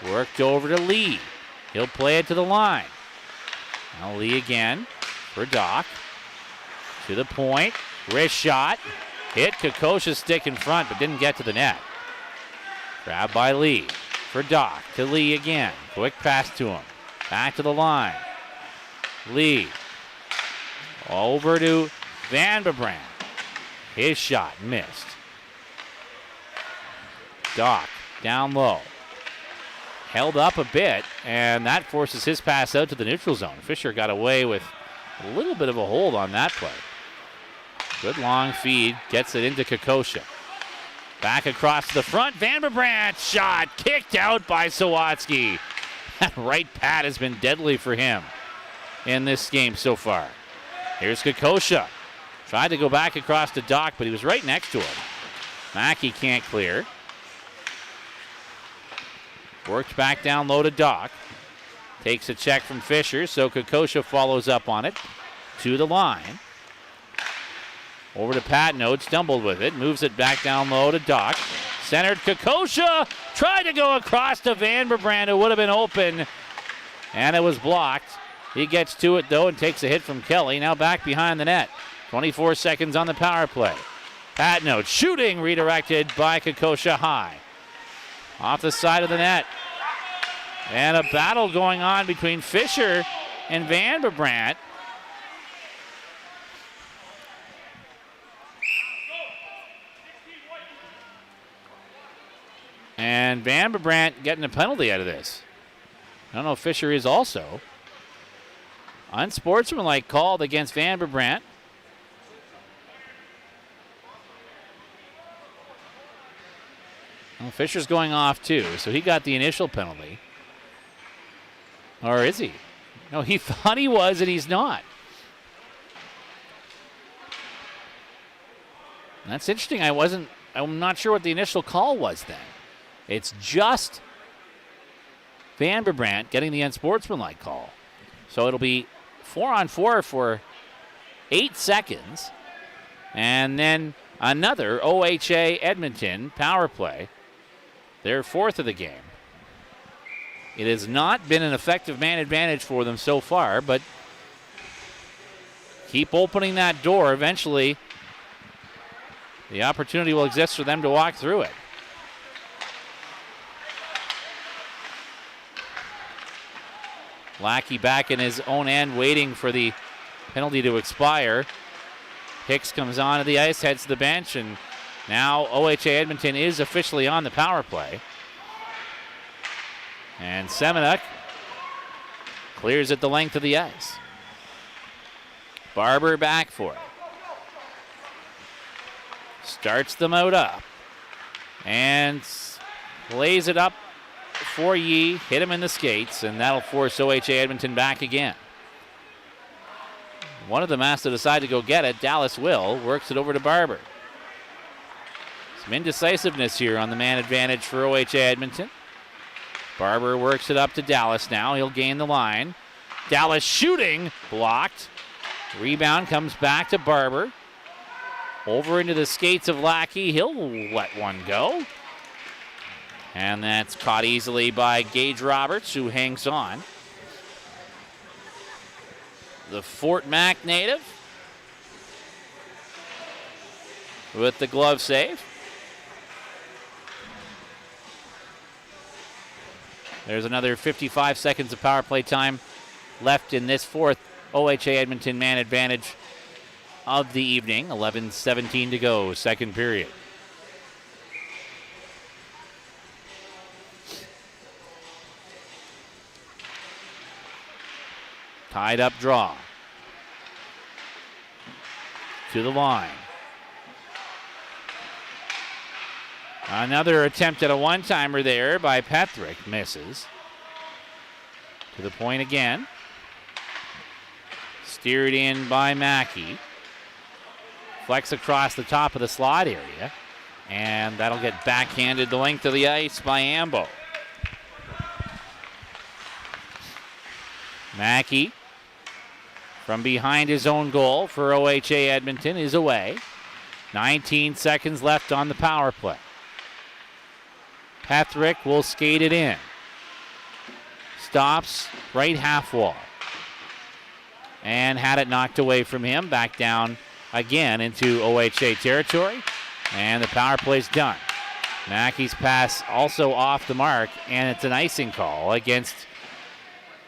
Worked over to Lee. He'll play it to the line. Now Lee again for Doc. To the point. Wrist shot. Hit Kokosha's stick in front, but didn't get to the net. Grabbed by Lee. For Doc, to Lee again. Quick pass to him. Back to the line. Lee. Over to Van Bebrand. His shot missed. Doc down low. Held up a bit, and that forces his pass out to the neutral zone. Fisher got away with a little bit of a hold on that play. Good long feed. Gets it into Kokosha. Back across to the front. Van Bebrand shot kicked out by Sawatsky. That right pad has been deadly for him in this game so far. Here's Kokosha. Tried to go back across the dock, but he was right next to him. Mackey can't clear. Worked back down low to Dock. Takes a check from Fisher, so Kokosha follows up on it. To the line. Over to Patno, stumbled with it. Moves it back down low to Dock. Centered Kokosha. Tried to go across to Vanderbrand. It would have been open. And it was blocked. He gets to it, though, and takes a hit from Kelly. Now back behind the net. 24 seconds on the power play. Patno shooting, redirected by Kokosha high. Off the side of the net. And a battle going on between Fisher and Vanderbrand. And Vanderbrand getting a penalty out of this. I don't know if Fisher is also. Unsportsmanlike called against Vanderbrand. Well, Fisher's going off too, so he got the initial penalty. Or is he? No, he thought he was, and he's not. That's interesting. I'm not sure what the initial call was then. It's just Vanderbrand getting the unsportsmanlike call. So it'll be 4-on-4 for 8 seconds. And then another OHA Edmonton power play. Their fourth of the game. It has not been an effective man advantage for them so far, but keep opening that door. Eventually, the opportunity will exist for them to walk through it. Lackey back in his own end, waiting for the penalty to expire. Hicks comes onto the ice, heads to the bench, and now OHA Edmonton is officially on the power play. And Semenuk clears it the length of the ice. Barber back for it. Starts the mode up. And lays it up for Yee. Hit him in the skates, and that'll force OHA Edmonton back again. One of them has to decide to go get it. Dallas will. Works it over to Barber. Some indecisiveness here on the man advantage for OHA Edmonton. Barber works it up to Dallas now. He'll gain the line. Dallas shooting. Blocked. Rebound comes back to Barber. Over into the skates of Lackey. He'll let one go. And that's caught easily by Gage Roberts, who hangs on. The Fort Mac native with the glove save. There's another 55 seconds of power play time left in this fourth OHA Edmonton man advantage of the evening. 11:17 to go, second period. Tied up draw. To the line. Another attempt at a one-timer there by Patrick. Misses. To the point again. Steered in by Mackey. Flex across the top of the slot area. And that'll get backhanded the length of the ice by Ambo. Mackey, from behind his own goal for OHA Edmonton, is away. 19 seconds left on the power play. Patrick will skate it in. Stops right half wall. And had it knocked away from him. Back down again into OHA territory. And the power play's done. Mackey's pass also off the mark. And it's an icing call against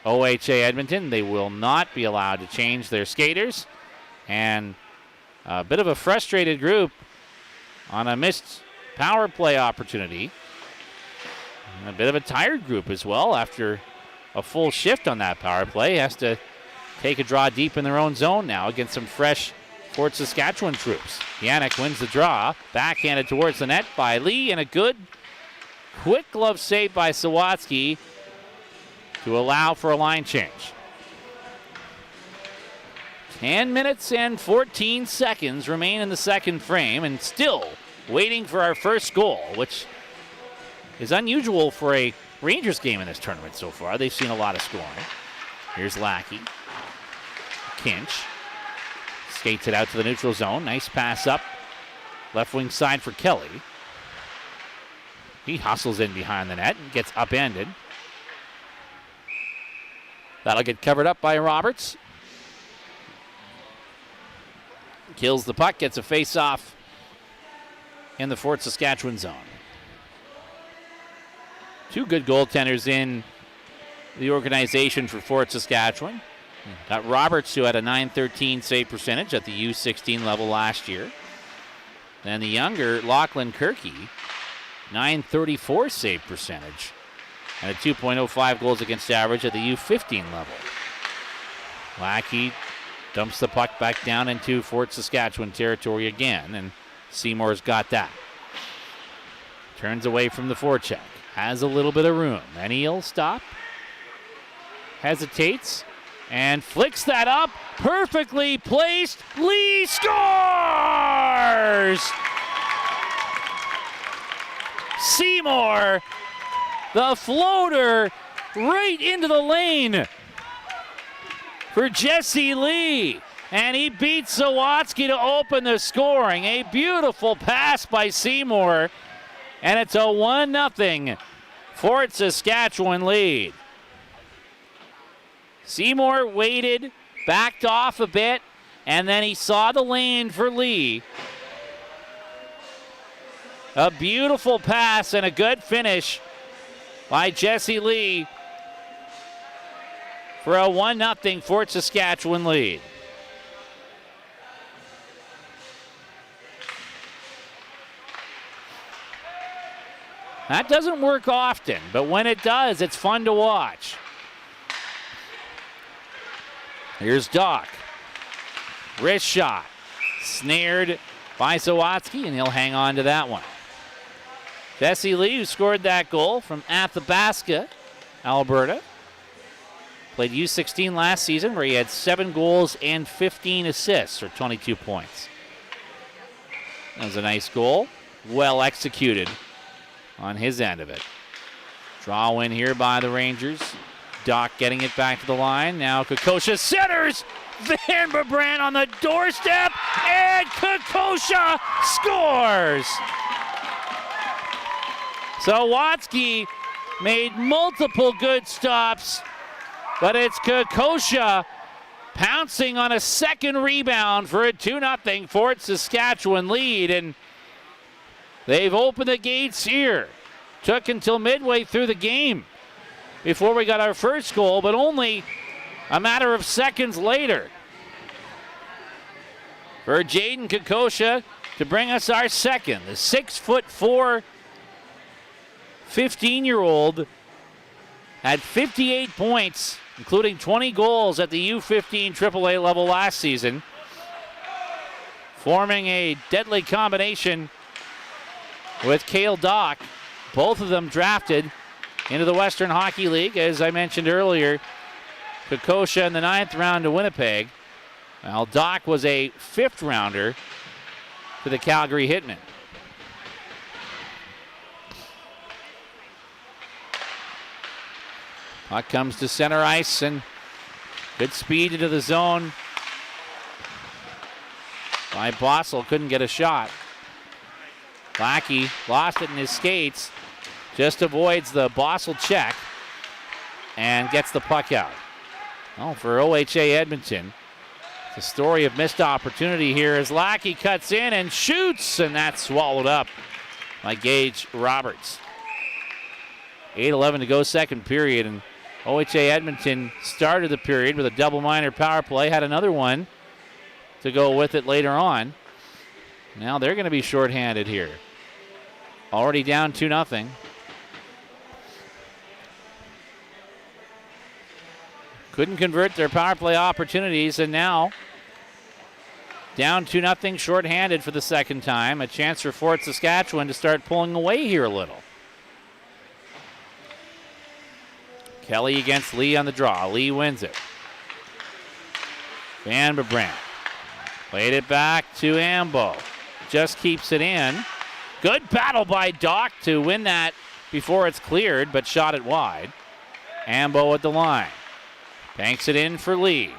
OHA Edmonton. They will not be allowed to change their skaters. And a bit of a frustrated group on a missed power play opportunity. And a bit of a tired group as well after a full shift on that power play. Has to take a draw deep in their own zone now against some fresh Fort Saskatchewan troops. Yannick wins the draw. Backhanded towards the net by Lee, and a good quick glove save by Sawatsky to allow for a line change. 10 minutes and 14 seconds remain in the second frame, and still waiting for our first goal, which is unusual for a Rangers game in this tournament so far. They've seen a lot of scoring. Here's Lackey. Kinch skates it out to the neutral zone. Nice pass up. Left wing side for Kelly. He hustles in behind the net and gets upended. That'll get covered up by Roberts. Kills the puck, gets a face-off in the Fort Saskatchewan zone. Two good goaltenders in the organization for Fort Saskatchewan. Got Roberts, who had a .913 save percentage at the U16 level last year. Then the younger Lachlan Kirky, .934 save percentage and a 2.05 goals against average at the U15 level. Lackey dumps the puck back down into Fort Saskatchewan territory again, and Seymour's got that. Turns away from the forecheck. Has a little bit of room. And he'll stop. Hesitates. And flicks that up. Perfectly placed. Lee scores! Seymour, the floater, right into the lane for Jesse Lee. And he beats Sawatsky to open the scoring. A beautiful pass by Seymour. And it's a 1-0 Fort Saskatchewan lead. Seymour waited, backed off a bit, and then he saw the lane for Lee. A beautiful pass and a good finish by Jesse Lee for a 1-0 Fort Saskatchewan lead. That doesn't work often, but when it does, it's fun to watch. Here's Doc. Wrist shot. Snared by Sawatsky, and he'll hang on to that one. Jesse Lee, who scored that goal from Athabasca, Alberta. Played U16 last season, where he had 7 goals and 15 assists, or 22 points. That was a nice goal. Well executed on his end of it. Draw win here by the Rangers. Doc getting it back to the line. Now Kokosha centers. Van Brabant on the doorstep. And Kokosha scores. Sawatsky made multiple good stops, but it's Kokosha pouncing on a second rebound for a 2-0 Fort Saskatchewan lead. And they've opened the gates here. Took until midway through the game before we got our first goal, but only a matter of seconds later for Jaden Kokosha to bring us our second. The 6'4", 15-year-old had 58 points, including 20 goals at the U15 AAA level last season, forming a deadly combination with Cale Doc, both of them drafted into the Western Hockey League. As I mentioned earlier, Kokosha in the 9th round to Winnipeg. Well, Doc was a 5th rounder to the Calgary Hitmen. Puck comes to center ice, and good speed into the zone by Bossel. Couldn't get a shot. Lackey lost it in his skates. Just avoids the Bossel check and gets the puck out. Well, for OHA Edmonton, it's a story of missed opportunity here as Lackey cuts in and shoots, and that's swallowed up by Gage Roberts. 8:11 to go, second period, and OHA Edmonton started the period with a double minor power play, had another one to go with it later on. Now they're going to be shorthanded here. Already down 2-0. Couldn't convert their power play opportunities, and now down 2-0, shorthanded for the second time. A chance for Fort Saskatchewan to start pulling away here a little. Kelly against Lee on the draw. Lee wins it. Vandenbrand played it back to Ambo. Just keeps it in. Good battle by Doc to win that before it's cleared, but shot it wide. Ambo at the line. Banks it in for Lee.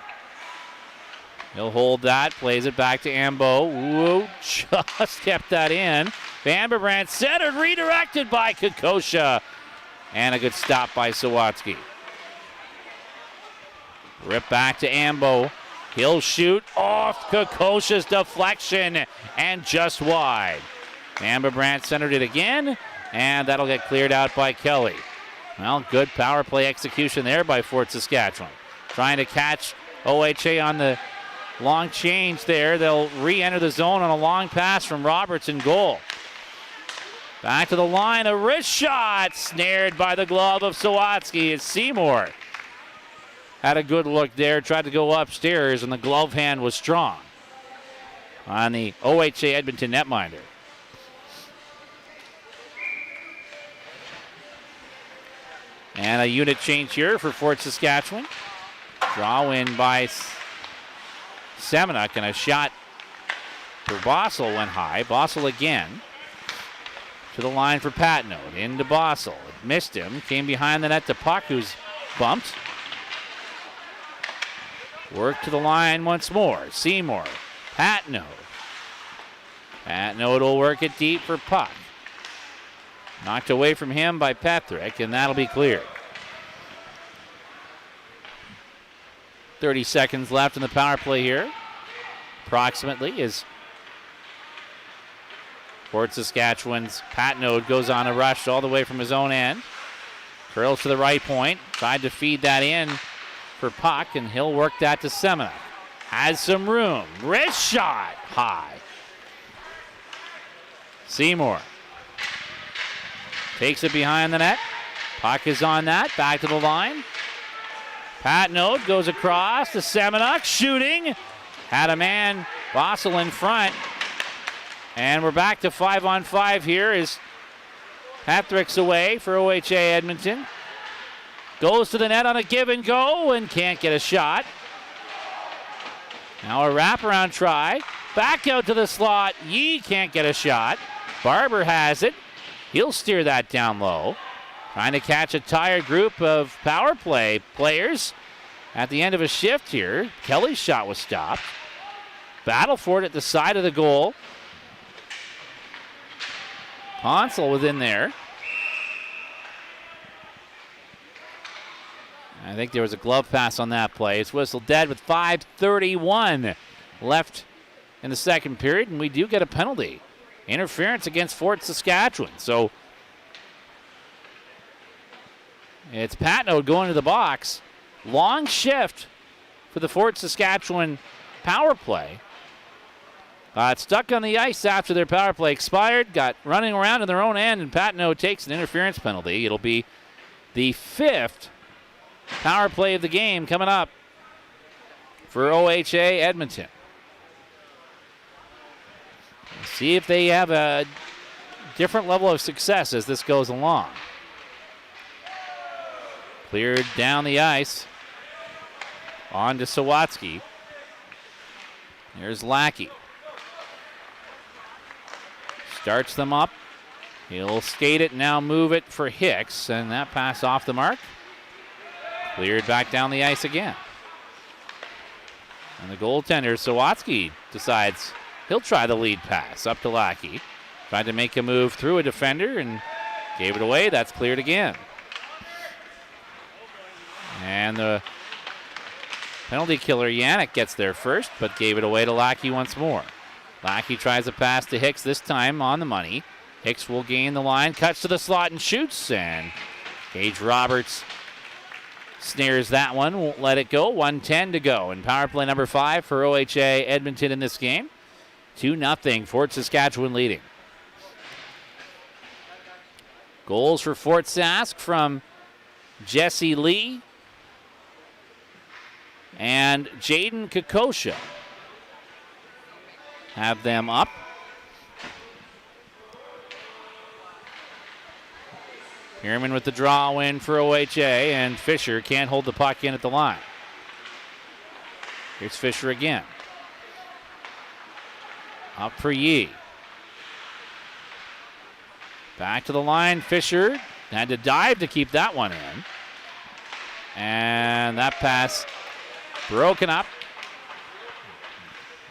He'll hold that, plays it back to Ambo. Whoa, just kept that in. Vandenbrand centered, redirected by Kokosha. And a good stop by Sawatsky. Rip back to Ambo. He'll shoot off Kokosha's deflection and just wide. Vandenbrand centered it again, and that'll get cleared out by Kelly. Well, good power play execution there by Fort Saskatchewan. Trying to catch OHA on the long change there. They'll re-enter the zone on a long pass from Roberts in goal. Back to the line, a wrist shot, snared by the glove of Sawatsky. It's Seymour. Had a good look there, tried to go upstairs, and the glove hand was strong on the OHA Edmonton netminder. And a unit change here for Fort Saskatchewan. Draw in by Semenuk, and a shot for Bossel went high. Bossel again to the line for Patnode. Into Bossel. It missed him. Came behind the net to Puck, who's bumped. Work to the line once more. Seymour. Patnode. Patnode will work it deep for Puck. Knocked away from him by Patrick, and that'll be cleared. 30 seconds left in the power play here. Approximately as Fort Saskatchewan's Patnode goes on a rush all the way from his own end. Curls to the right point. Tried to feed that in for Puck, and he'll work that to Semenuk. Has some room. Wrist shot high. Seymour takes it behind the net. Puck is on that. Back to the line. Patnode goes across to Semenuk. Shooting. Had a man, Bossel, in front. And we're back to 5-on-5 here as Patrick's away for OHA Edmonton. Goes to the net on a give and go and can't get a shot. Now a wraparound try. Back out to the slot. Yee can't get a shot. Barber has it. He'll steer that down low. Trying to catch a tired group of power play players at the end of a shift here. Kelly's shot was stopped. Battle for it at the side of the goal. Hansel was in there. I think there was a glove pass on that play. It's whistled dead with 5:31 left in the second period, and we do get a penalty. Interference against Fort Saskatchewan. So it's Patnode going to the box. Long shift for the Fort Saskatchewan power play. Got stuck on the ice after their power play expired. Got running around in their own end, and Patnode takes an interference penalty. It'll be the fifth power play of the game coming up for OHA Edmonton. See if they have a different level of success as this goes along. Cleared down the ice. On to Sawatsky. Here's Lackey. Starts them up. He'll skate it, now move it for Hicks, and that pass off the mark. Cleared back down the ice again. And the goaltender, Sawatsky, decides he'll try the lead pass up to Lackey. Tried to make a move through a defender and gave it away. That's cleared again. And the penalty killer, Yannick, gets there first, but gave it away to Lackey once more. Lackey tries a pass to Hicks, this time on the money. Hicks will gain the line, cuts to the slot and shoots, and Gage Roberts snares that one, won't let it go. 1:10 to go, and power play number 5 for OHA Edmonton in this game. 2-0, Fort Saskatchewan leading. Goals for Fort Sask from Jesse Lee and Jaden Kokosha. Have them up. Pierman with the draw win for OHA, and Fisher can't hold the puck in at the line. Here's Fisher again. Up for Yee. Back to the line. Fisher had to dive to keep that one in. And that pass broken up.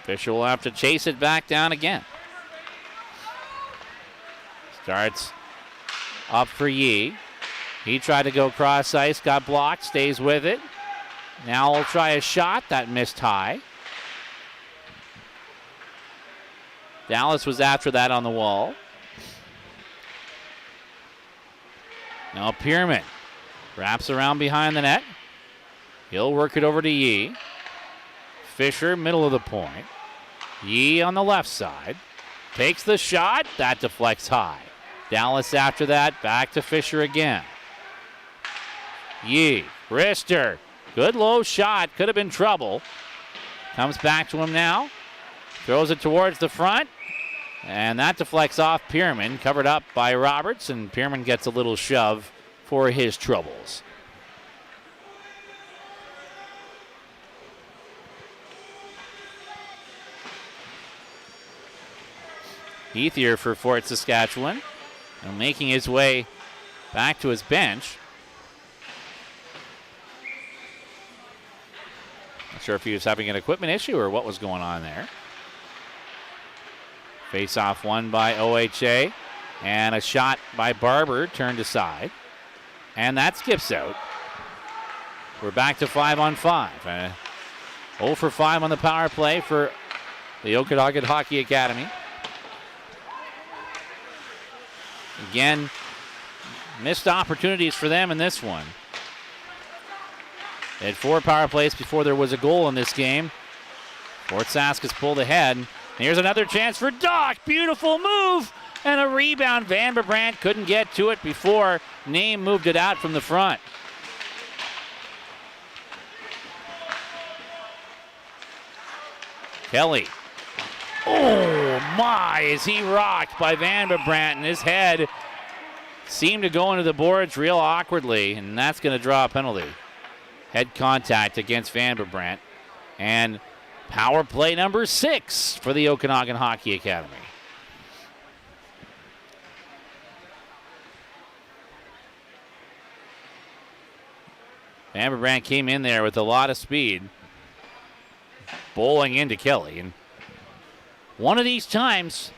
Fisher will have to chase it back down again. Starts up for Yee. He tried to go cross ice, got blocked, stays with it. Now he'll try a shot that missed high. Dallas was after that on the wall. Now Pierman wraps around behind the net. He'll work it over to Yee. Fisher, middle of the point. Yee on the left side. Takes the shot. That deflects high. Dallas after that. Back to Fisher again. Yee. Wrister. Good low shot. Could have been trouble. Comes back to him now. Throws it towards the front. And that deflects off Pierman. Covered up by Roberts. And Pierman gets a little shove for his troubles. Heath here for Fort Saskatchewan. And making his way back to his bench. Not sure if he was having an equipment issue or what was going on there. Face-off won by OHA. And a shot by Barber turned aside. And that skips out. We're back to 5-on-5. 0 for 5 on the power play for the Okanagan Hockey Academy. Again, missed opportunities for them in this one. They had 4 power plays before there was a goal in this game. Fort Sask has pulled ahead. And here's another chance for Doc. Beautiful move. And a rebound. Van Brandt couldn't get to it before Name moved it out from the front. Kelly. Oh my, is he rocked by Van Brandt, and his head seemed to go into the boards real awkwardly, and that's going to draw a penalty. Head contact against Van Brandt. And power play number 6 for the Okanagan Hockey Academy. Van Brandt came in there with a lot of speed, bowling into Kelly. And one of these times,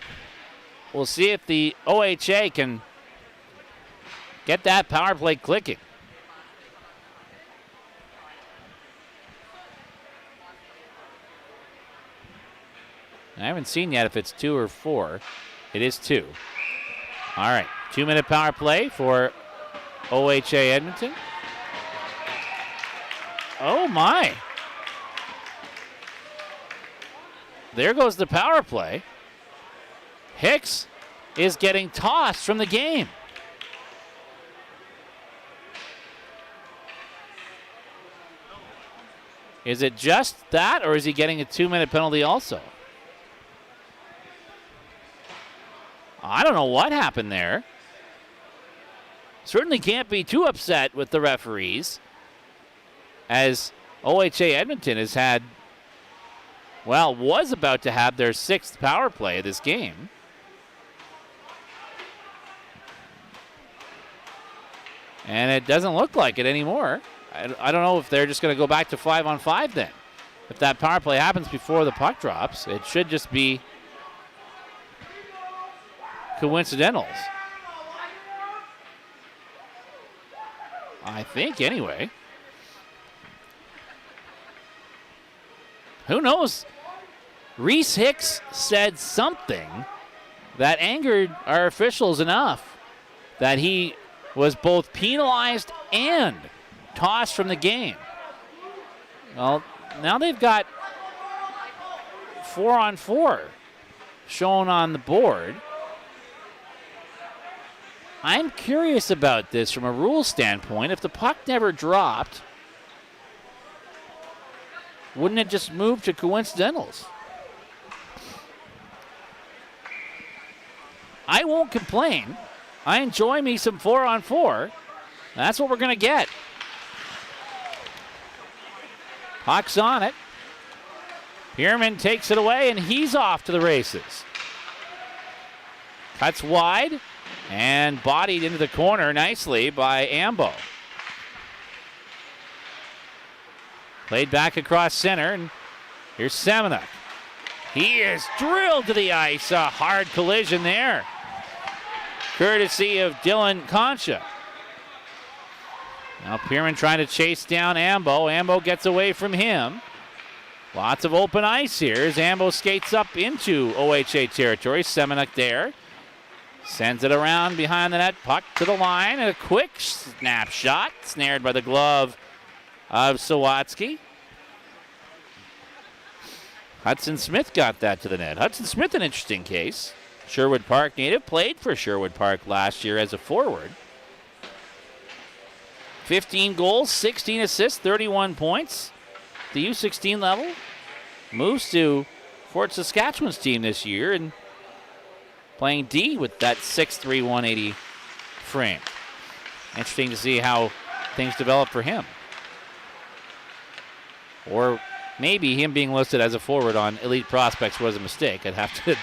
we'll see if the OHA can get that power play clicking. I haven't seen yet if it's 2 or 4. It is 2. All right, 2-minute power play for OHA Edmonton. Oh my. There goes the power play. Hicks is getting tossed from the game. Is it just that, or is he getting a 2-minute penalty also? I don't know what happened there. Certainly can't be too upset with the referees, as OHA Edmonton has had, well, was about to have their 6th power play of this game. And it doesn't look like it anymore. I don't know if they're just going to go back to 5-on-5 then. If that power play happens before the puck drops, it should just be coincidentals. I think, anyway. Who knows? Reese Hicks said something that angered our officials enough that he was both penalized and tossed from the game. Well, now they've got 4-on-4 shown on the board. I'm curious about this from a rule standpoint. If the puck never dropped, wouldn't it just move to coincidentals? I won't complain. I enjoy me some 4-on-4. That's what we're going to get. Puck's on it. Pierman takes it away, and he's off to the races. Cuts wide and bodied into the corner nicely by Ambo. Played back across center, and here's Semenuk. He is drilled to the ice. A hard collision there, courtesy of Dylan Concha. Now Pierman trying to chase down Ambo. Ambo gets away from him. Lots of open ice here as Ambo skates up into OHA territory. Semenuk there. Sends it around behind the net. Puck to the line. A quick snapshot. Snared by the glove of Sawatsky. Hudson Smith got that to the net. Hudson Smith, an interesting case. Sherwood Park native. Played for Sherwood Park last year as a forward. 15 goals, 16 assists, 31 points. The U16 level. Moves to Fort Saskatchewan's team this year and playing D with that 6'3", 180 frame. Interesting to see how things develop for him. Or maybe him being listed as a forward on Elite Prospects was a mistake. I'd have to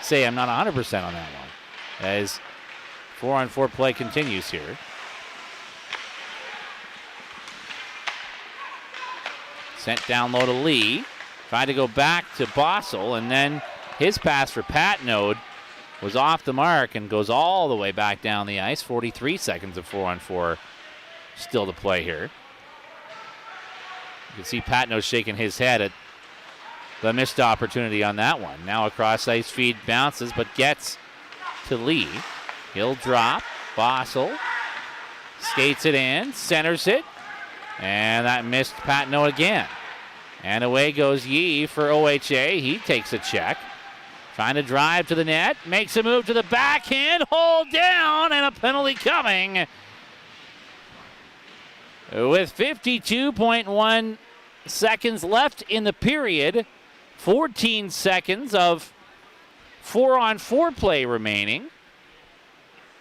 say I'm not 100% on that one. As 4-on-4 play continues here. Sent down low to Lee. Tried to go back to Bossel, and then his pass for Patnode was off the mark and goes all the way back down the ice. 43 seconds of 4-on-4 still to play here. You can see Patnode shaking his head at the missed opportunity on that one. Now a cross ice feed bounces, but gets to Lee. He'll drop. Bossel skates it in, centers it, and that missed Patnode again. And away goes Yee for OHA. He takes a check. Trying to drive to the net. Makes a move to the backhand. Hold down, and a penalty coming. With 52.1 seconds left in the period. 14 seconds of 4-on-4 play remaining.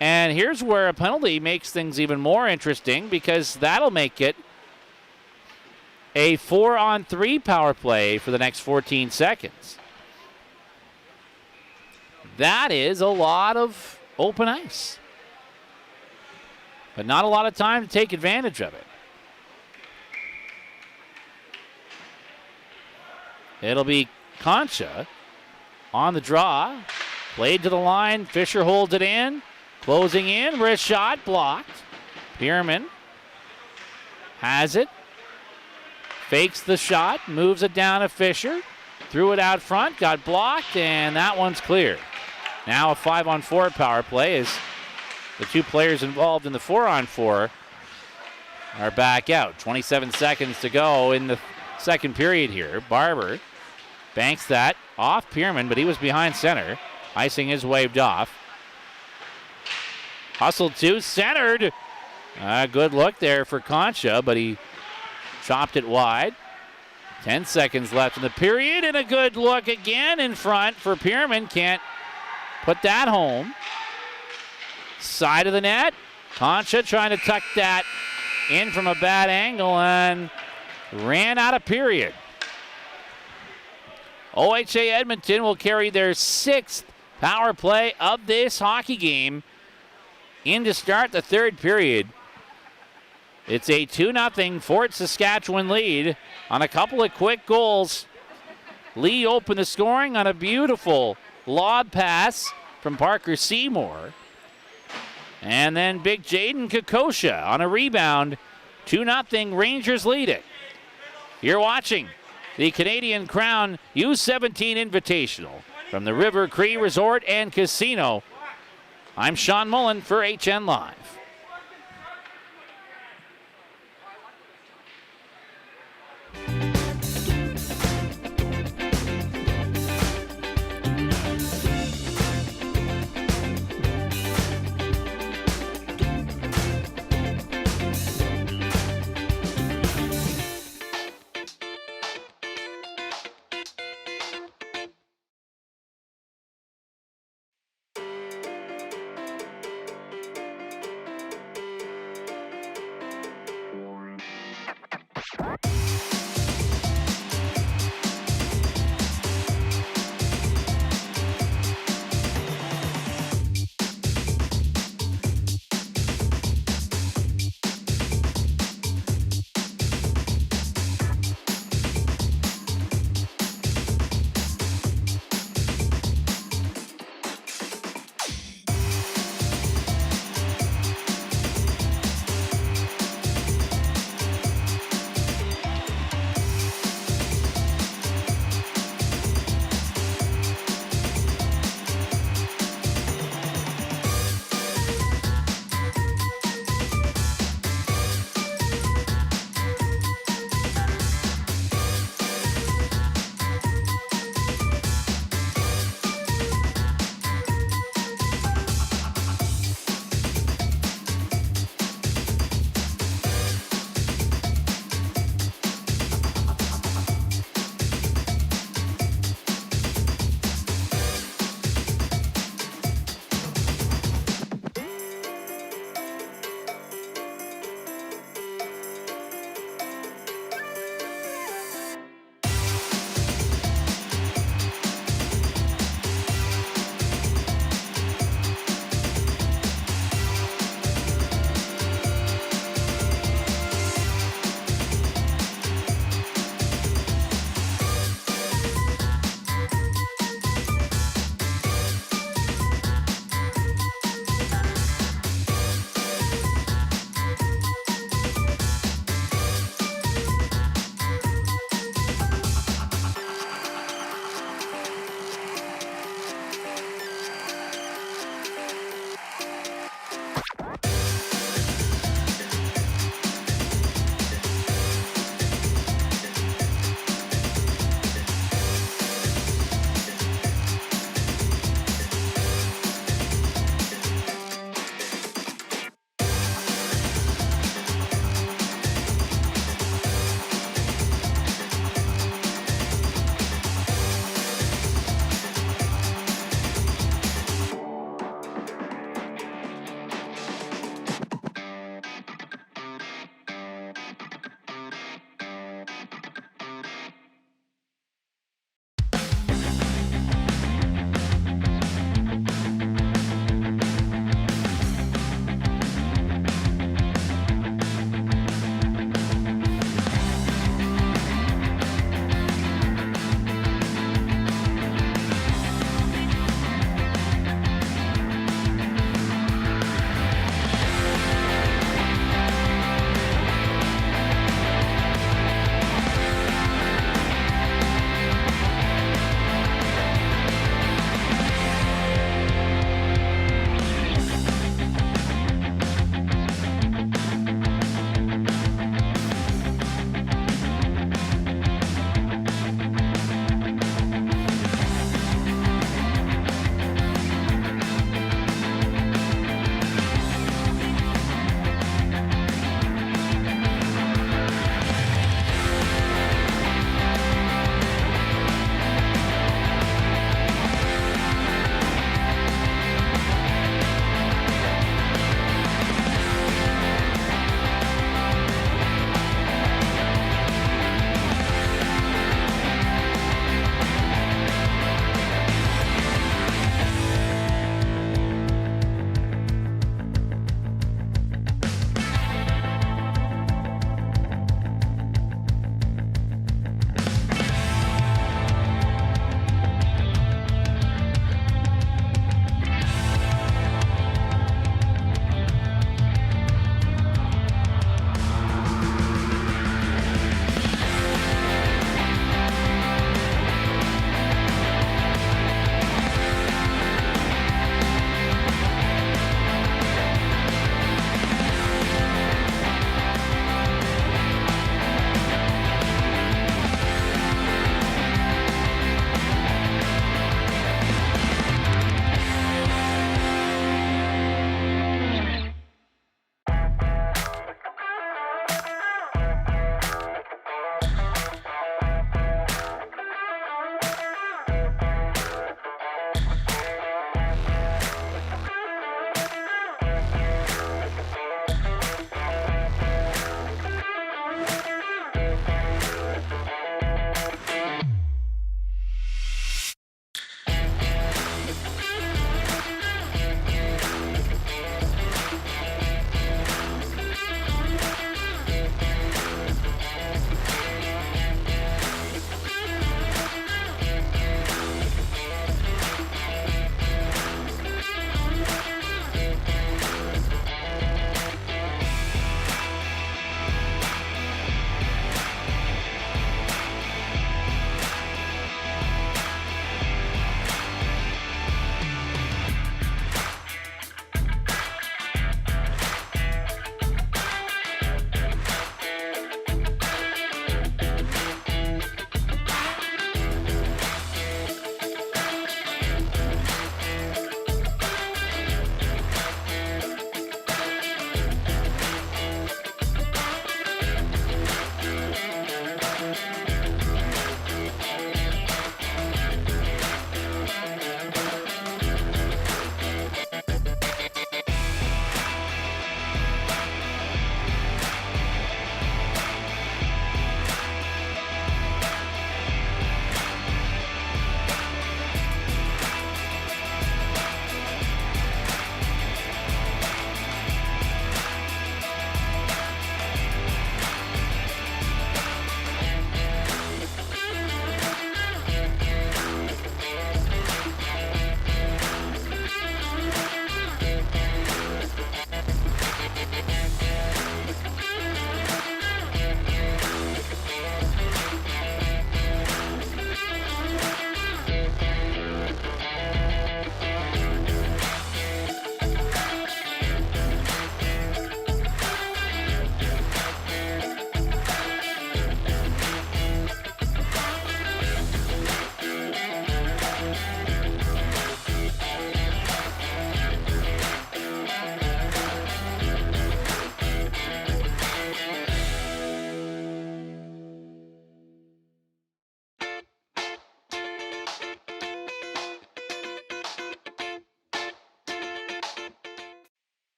And here's where a penalty makes things even more interesting, because that'll make it a 4-on-3 power play for the next 14 seconds. That is a lot of open ice, but not a lot of time to take advantage of it. It'll be Concha on the draw. Played to the line. Fisher holds it in. Closing in. Wrist shot blocked. Pierman has it. Fakes the shot. Moves it down to Fisher. Threw it out front. Got blocked, and that one's clear. Now a 5-on-4 power play as the two players involved in the 4-on-4 are back out. 27 seconds to go in the second period here. Barber banks that off Pierman, but he was behind center. Icing is waved off. Hustled to, centered. Good look there for Concha, but he chopped it wide. 10 seconds left in the period, and a good look again in front for Pierman. Can't put that home. Side of the net. Concha trying to tuck that in from a bad angle and ran out of period. OHA Edmonton will carry their 6th power play of this hockey game in to start the third period. It's a 2-0 Fort Saskatchewan lead on a couple of quick goals. Lee opened the scoring on a beautiful lob pass from Parker Seymour. And then big Jaden Kokosha on a rebound. 2-0 Rangers lead it. You're watching the Canadian Crown U17 Invitational from the River Cree Resort and Casino. I'm Sean Mullen for HN Live.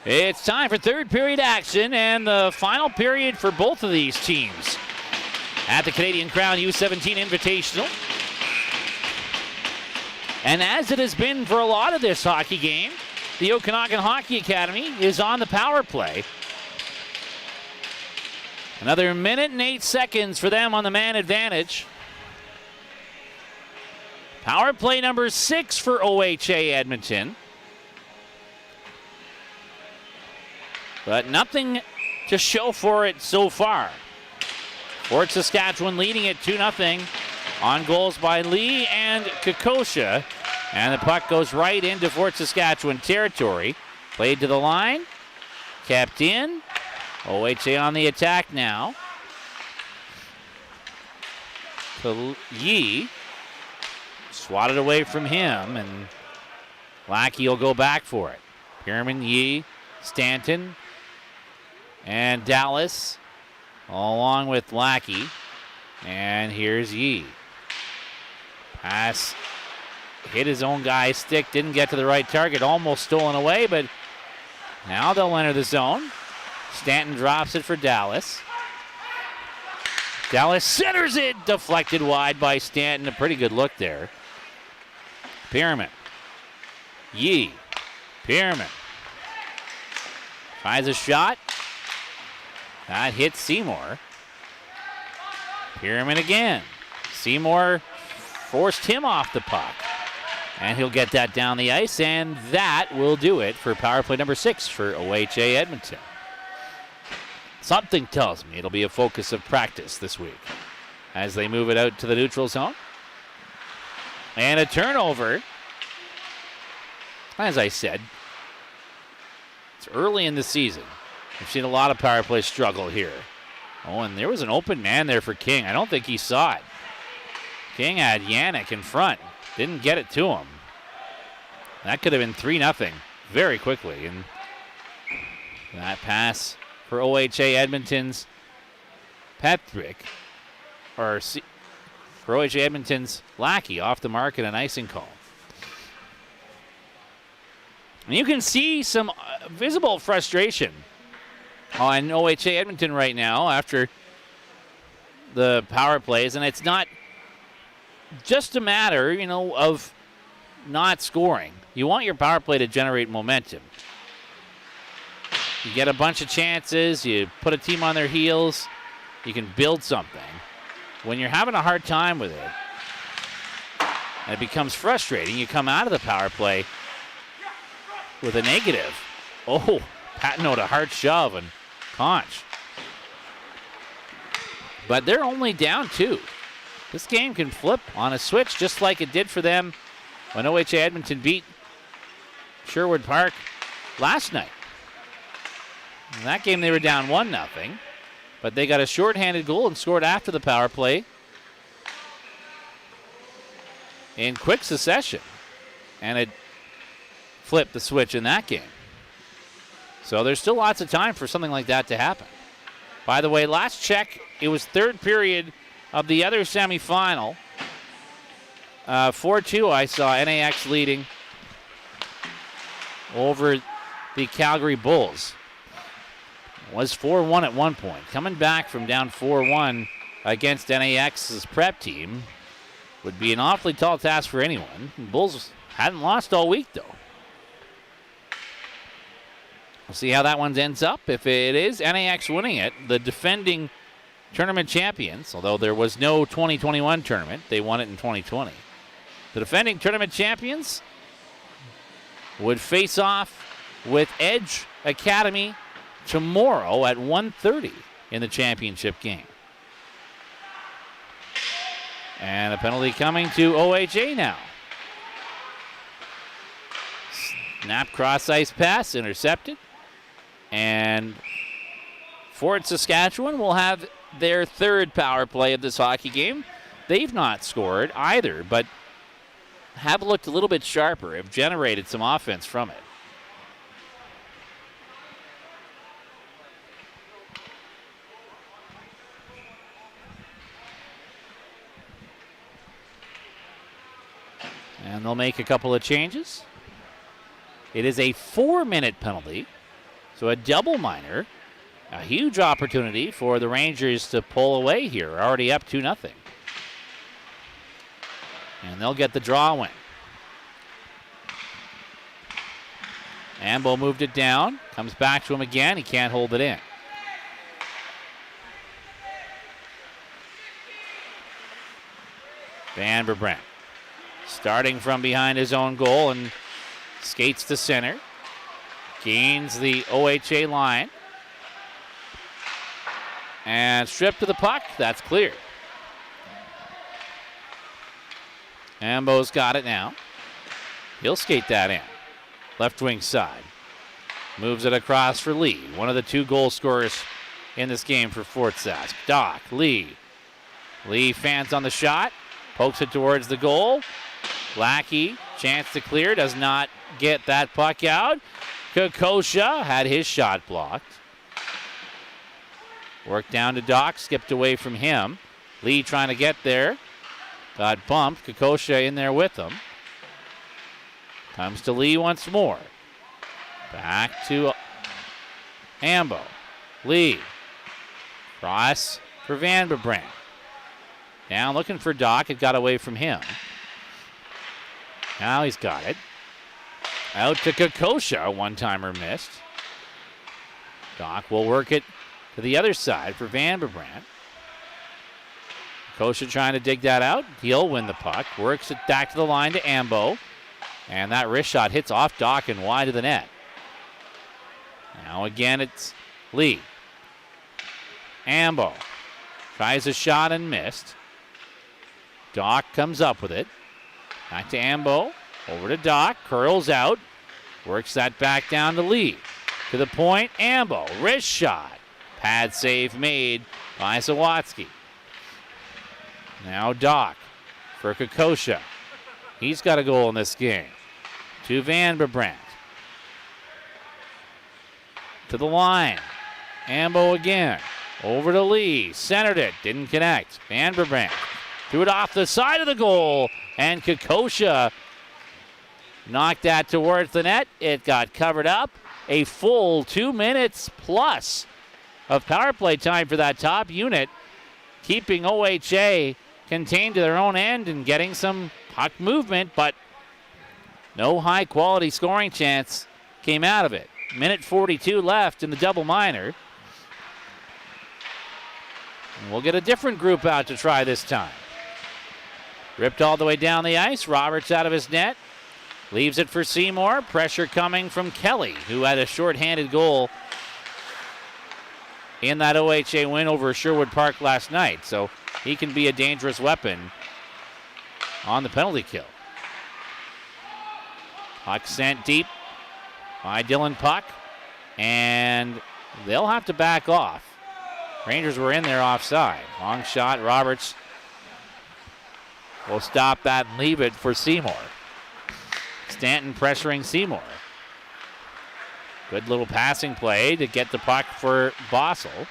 It's time for third period action and the final period for both of these teams at the Canadian Crown U17 Invitational. And as it has been for a lot of this hockey game, the Okanagan Hockey Academy is on the power play. Another minute and 8 seconds for them on the man advantage. Power play number 6 for OHA Edmonton. But nothing to show for it so far. Fort Saskatchewan leading it 2-0 on goals by Lee and Kokosha. And the puck goes right into Fort Saskatchewan territory. Played to the line. Kept in. OHA on the attack now. To Yee. Swatted away from him, and Lackey will go back for it. Pierman, Yee, Stanton, and Dallas, all along with Lackey. And here's Yee. Pass hit his own guy's stick, didn't get to the right target, almost stolen away, but now they'll enter the zone. Stanton drops it for Dallas. Dallas centers it, deflected wide by Stanton. A pretty good look there. Pierman. Yee. Pierman. Tries a shot. That hits Seymour. Pierman again. Seymour forced him off the puck. And he'll get that down the ice, and that will do it for power play number 6 for OHA Edmonton. Something tells me it'll be a focus of practice this week as they move it out to the neutral zone. And a turnover. As I said, it's early in the season. We've seen a lot of power play struggle here. Oh, and there was an open man there for King. I don't think he saw it. King had Yannick in front. Didn't get it to him. That could have been 3-0 very quickly. And that pass for OHA Edmonton's Patrick, or for OHA Edmonton's Lackey, off the mark and an icing call. And you can see some visible frustration on OHA Edmonton right now after the power plays, and it's not just a matter, of not scoring. You want your power play to generate momentum. You get a bunch of chances, you put a team on their heels, you can build something. When you're having a hard time with it, and it becomes frustrating, you come out of the power play with a negative. Oh, Patino to hard shove and Conch. But they're only down 2. This game can flip on a switch just like it did for them when OHA Edmonton beat Sherwood Park last night. In that game, they were down 1-0, but they got a shorthanded goal and scored after the power play in quick succession, and it flipped the switch in that game. So there's still lots of time for something like that to happen. By the way, last check, it was third period of the other semifinal. 4-2, I saw NAX leading over the Calgary Bulls. Was 4-1 at one point. Coming back from down 4-1 against NAX's prep team would be an awfully tall task for anyone. The Bulls hadn't lost all week, though. We'll see how that one ends up. If it is NAX winning it, the defending tournament champions, although there was no 2021 tournament, they won it in 2020. The defending tournament champions would face off with Edge Academy tomorrow at 1:30 in the championship game. And a penalty coming to OHA now. Snap cross ice pass intercepted. And Fort Saskatchewan will have their third power play of this hockey game. They've not scored either, but have looked a little bit sharper, have generated some offense from it. And they'll make a couple of changes. It is a 4-minute penalty So a double minor. A huge opportunity for the Rangers to pull away here. Already up 2-0. And they'll get the draw win. Ambo moved it down. Comes back to him again. He can't hold it in. Van Berbrandt starting from behind his own goal and skates to center. Gains the OHA line. And stripped to the puck. That's clear. Ambo's got it now. He'll skate that in. Left wing side. Moves it across for Lee. One of the 2 goal scorers in this game for Fort Sask. Doc, Lee. Lee fans on the shot. Pokes it towards the goal. Lackey, chance to clear. Does not get that puck out. Kokosha had his shot blocked. Worked down to Doc. Skipped away from him. Lee trying to get there. Got bumped. Kokosha in there with him. Comes to Lee once more. Back to Ambo. Lee. Cross for Van Berbrandt. Down looking for Doc. It got away from him. Now he's got it. Out to Kokosha. One-timer missed. Doc will work it to the other side for Van Berbrandt. Kokosha trying to dig that out. He'll win the puck. Works it back to the line to Ambo. And that wrist shot hits off Doc and wide of the net. Now again it's Lee. Ambo tries a shot and missed. Doc comes up with it. Back to Ambo. Over to Doc. Curls out. Works that back down to Lee. To the point. Ambo. Wrist shot. Pad save made by Sawatsky. Now Doc for Kokosha. He's got a goal in this game. To Van Berbrandt. To the line. Ambo again. Over to Lee. Centered it. Didn't connect. Van Berbrandt threw it off the side of the goal. And Kokosha knocked that towards the net. It got covered up. A full 2 minutes plus of power play time for that top unit. Keeping OHA contained to their own end and getting some puck movement, but no high quality scoring chance came out of it. Minute 42 left in the double minor. And we'll get a different group out to try this time. Ripped all the way down the ice. Roberts out of his net. Leaves it for Seymour. Pressure coming from Kelly, who had a shorthanded goal in that OHA win over Sherwood Park last night. So he can be a dangerous weapon on the penalty kill. Puck sent deep by Dylan Puck. And they'll have to back off. Rangers were in there offside. Long shot. Roberts will stop that and leave it for Seymour. Stanton pressuring Seymour. Good little passing play to get the puck for Bossel.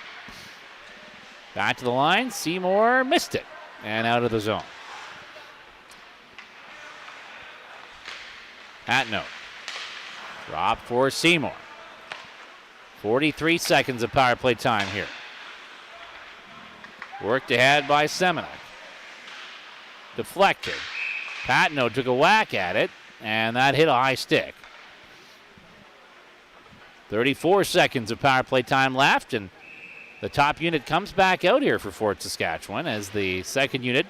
Back to the line. Seymour missed it and out of the zone. Hatno. Drop for Seymour. 43 seconds of power play time here. Worked ahead by Semenuk. Deflected. Patno took a whack at it, and that hit a high stick. 34 seconds of power play time left, and the top unit comes back out here for Fort Saskatchewan as the second unit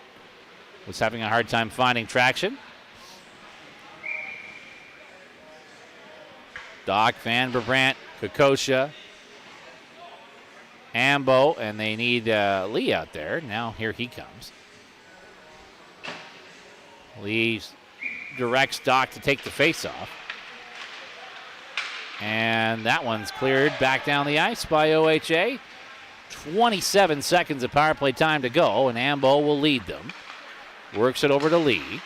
was having a hard time finding traction. Doc, Van Berbrandt, Kokosha, Ambo, and they need Lee out there. Now here he comes. Lee directs Doc to take the face-off. And that one's cleared back down the ice by OHA. 27 seconds of power play time to go, and Ambo will lead them. Works it over to Lee.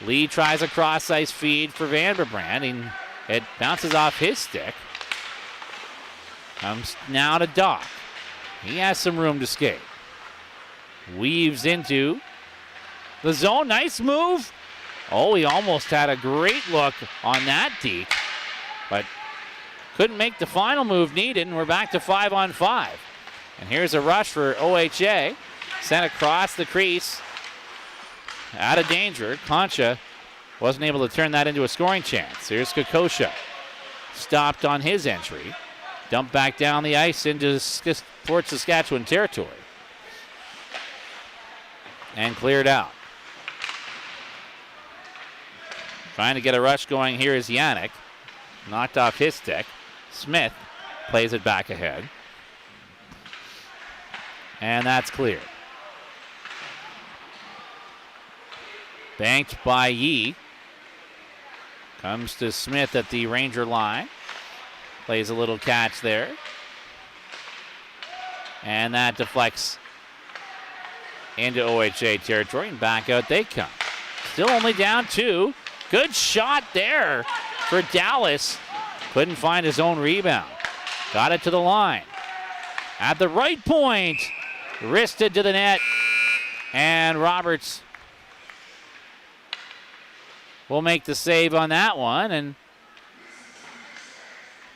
Lee tries a cross-ice feed for Van Berbrandt, and it bounces off his stick. Comes now to Doc. He has some room to skate. Weaves into the zone. Nice move. Oh, he almost had a great look on that deke. But couldn't make the final move needed, and we're back to 5-on-5. And here's a rush for OHA. Sent across the crease. Out of danger. Concha wasn't able to turn that into a scoring chance. Here's Kokosha. Stopped on his entry. Dumped back down the ice into Fort Saskatchewan territory. And cleared out. Trying to get a rush going here is Yannick. Knocked off his stick. Smith plays it back ahead. And that's cleared. Banked by Yee. Comes to Smith at the Ranger line. Plays a little catch there. And that deflects into OHA territory, and back out they come. Still only down 2. Good shot there for Dallas. Couldn't find his own rebound. Got it to the line. At the right point. Wristed to the net. And Roberts will make the save on that one. And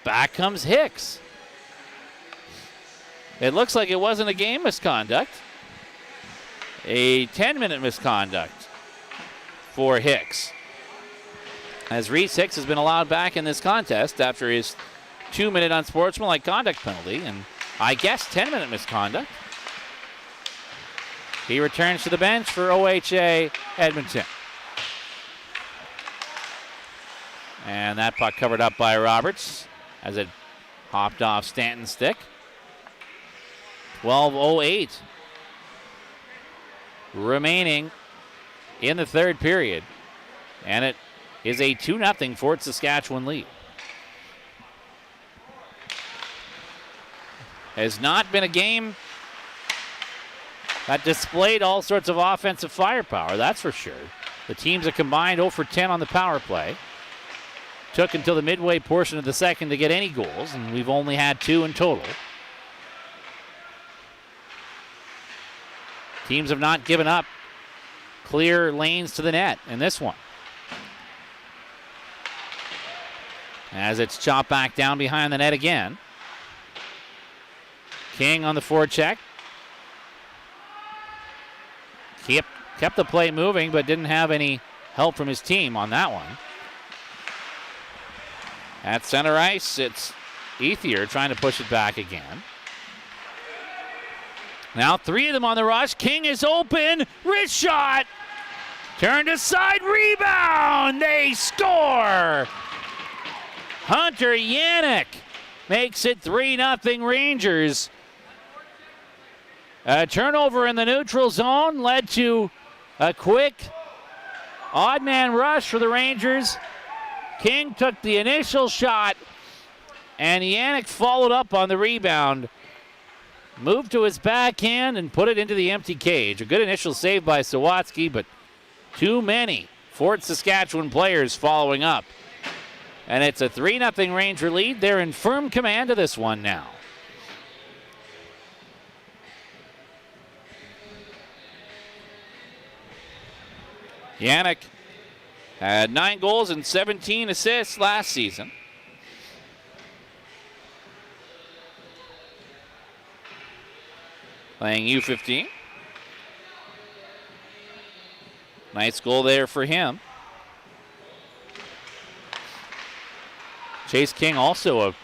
back comes Hicks. It looks like it wasn't a game misconduct. A 10-minute misconduct for Hicks. As Reese Hicks has been allowed back in this contest after his 2-minute unsportsmanlike conduct penalty, and I guess 10-minute misconduct. He returns to the bench for OHA Edmonton. And that puck covered up by Roberts as it hopped off Stanton's stick. 12:08 remaining in the third period. And it is a 2-0 Fort Saskatchewan lead. Has not been a game that displayed all sorts of offensive firepower, that's for sure. The teams have combined 0 for 10 on the power play. Took until the midway portion of the second to get any goals, and we've only had 2 in total. Teams have not given up clear lanes to the net in this one. As it's chopped back down behind the net again. King on the forecheck. Kept the play moving, but didn't have any help from his team on that one. At center ice, it's Ethier trying to push it back again. Now 3 of them on the rush. King is open. Wrist shot. Turned aside. Rebound. They score. Hunter Yannick makes it 3-0 Rangers. A turnover in the neutral zone led to a quick odd man rush for the Rangers. King took the initial shot, and Yannick followed up on the rebound. Moved to his backhand and put it into the empty cage. A good initial save by Sawatsky, but too many Fort Saskatchewan players following up. And it's a 3-0 Ranger lead. They're in firm command of this one now. Yannick had 9 goals and 17 assists last season. Playing U15. Nice goal there for him. Chase King also a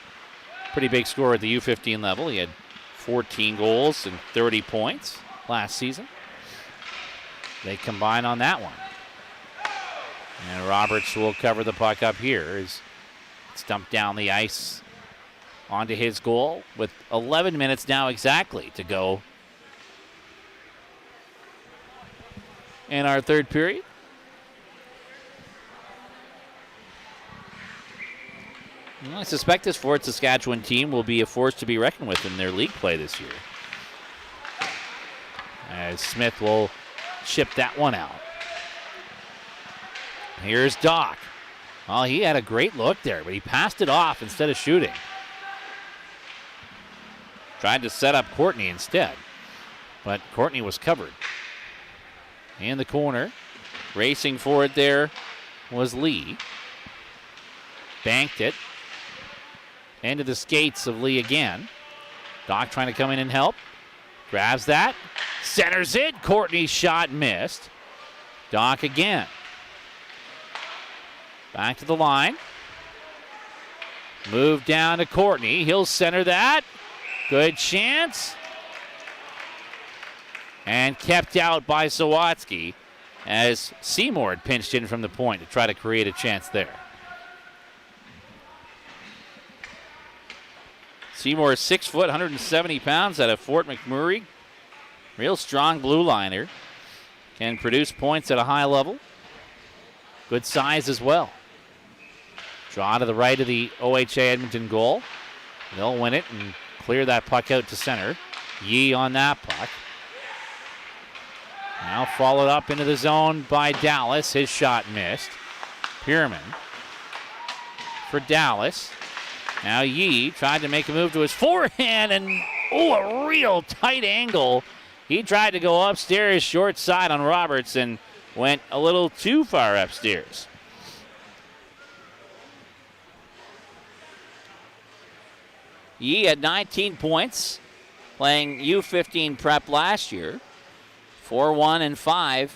pretty big scorer at the U15 level. He had 14 goals and 30 points last season. They combine on that one. And Roberts will cover the puck up here as it's dumped down the ice onto his goal with 11 minutes now exactly to go in our third period. Well, I suspect this Fort Saskatchewan team will be a force to be reckoned with in their league play this year. As Smith will chip that one out. Here's Doc. Well, he had a great look there, but he passed it off instead of shooting. Tried to set up Courtney instead, but Courtney was covered. In the corner, racing for it there was Lee. Banked it. into the skates of Lee again. Doc trying to come in and help. Grabs that. Centers it. Courtney's shot missed. Doc again. Back to the line. Move down to Courtney. He'll center that. Good chance. And kept out by Sawatsky as Seymour had pinched in from the point to try to create a chance there. Seymour is 6 foot, 170 pounds out of Fort McMurray. Real strong blue liner. Can produce points at a high level. Good size as well. Draw to the right of the OHA Edmonton goal. They'll win it and clear that puck out to center. Yee on that puck. Now followed up into the zone by Dallas. His shot missed. Pierman for Dallas. Now Yee tried to make a move to his forehand, and a real tight angle. He tried to go upstairs short side on Roberts and went a little too far upstairs. Yee had 19 points playing U17 prep last year. 4-1-5.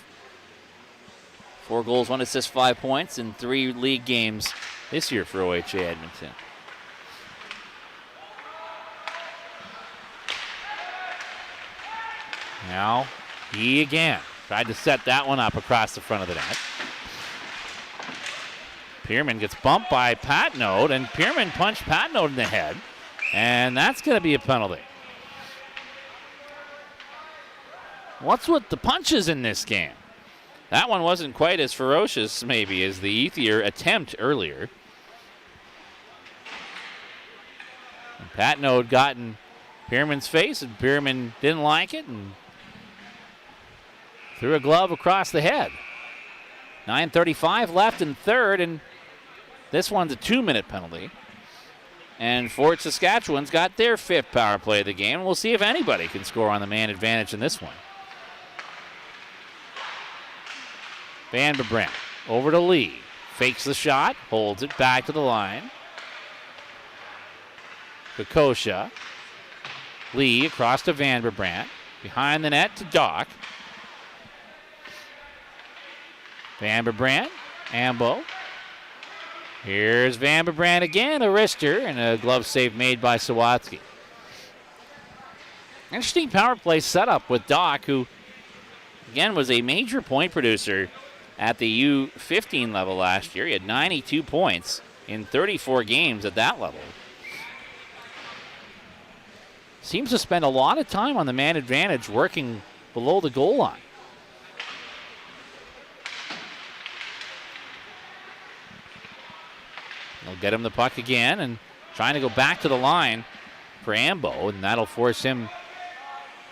4 goals, 1 assist, 5 points in 3 league games this year for OHA Edmonton. Now, Yee again. Tried to set that one up across the front of the net. Pierman gets bumped by Patnode, and Pierman punched Patnode in the head. And that's going to be a penalty. What's with the punches in this game? That one wasn't quite as ferocious, maybe, as the Ethier attempt earlier. And Patnode got in Pierman's face, and Pierman didn't like it and threw a glove across the head. 9:35 left in third, and this one's a 2-minute penalty. And Fort Saskatchewan's got their 5th power play of the game. We'll see if anybody can score on the man advantage in this one. Van Bebrant over to Lee. Fakes the shot, holds it back to the line. Kokosha. Lee across to Van Bebrant. Behind the net to Doc. Van Bebrant, Ambo. Here's Van Bebrant again, a wrister, and a glove save made by Sawatsky. Interesting power play setup with Doc, who, again, was a major point producer at the U15 level last year. He had 92 points in 34 games at that level. Seems to spend a lot of time on the man advantage working below the goal line. They'll get him the puck again and trying to go back to the line for Ambo, and that'll force him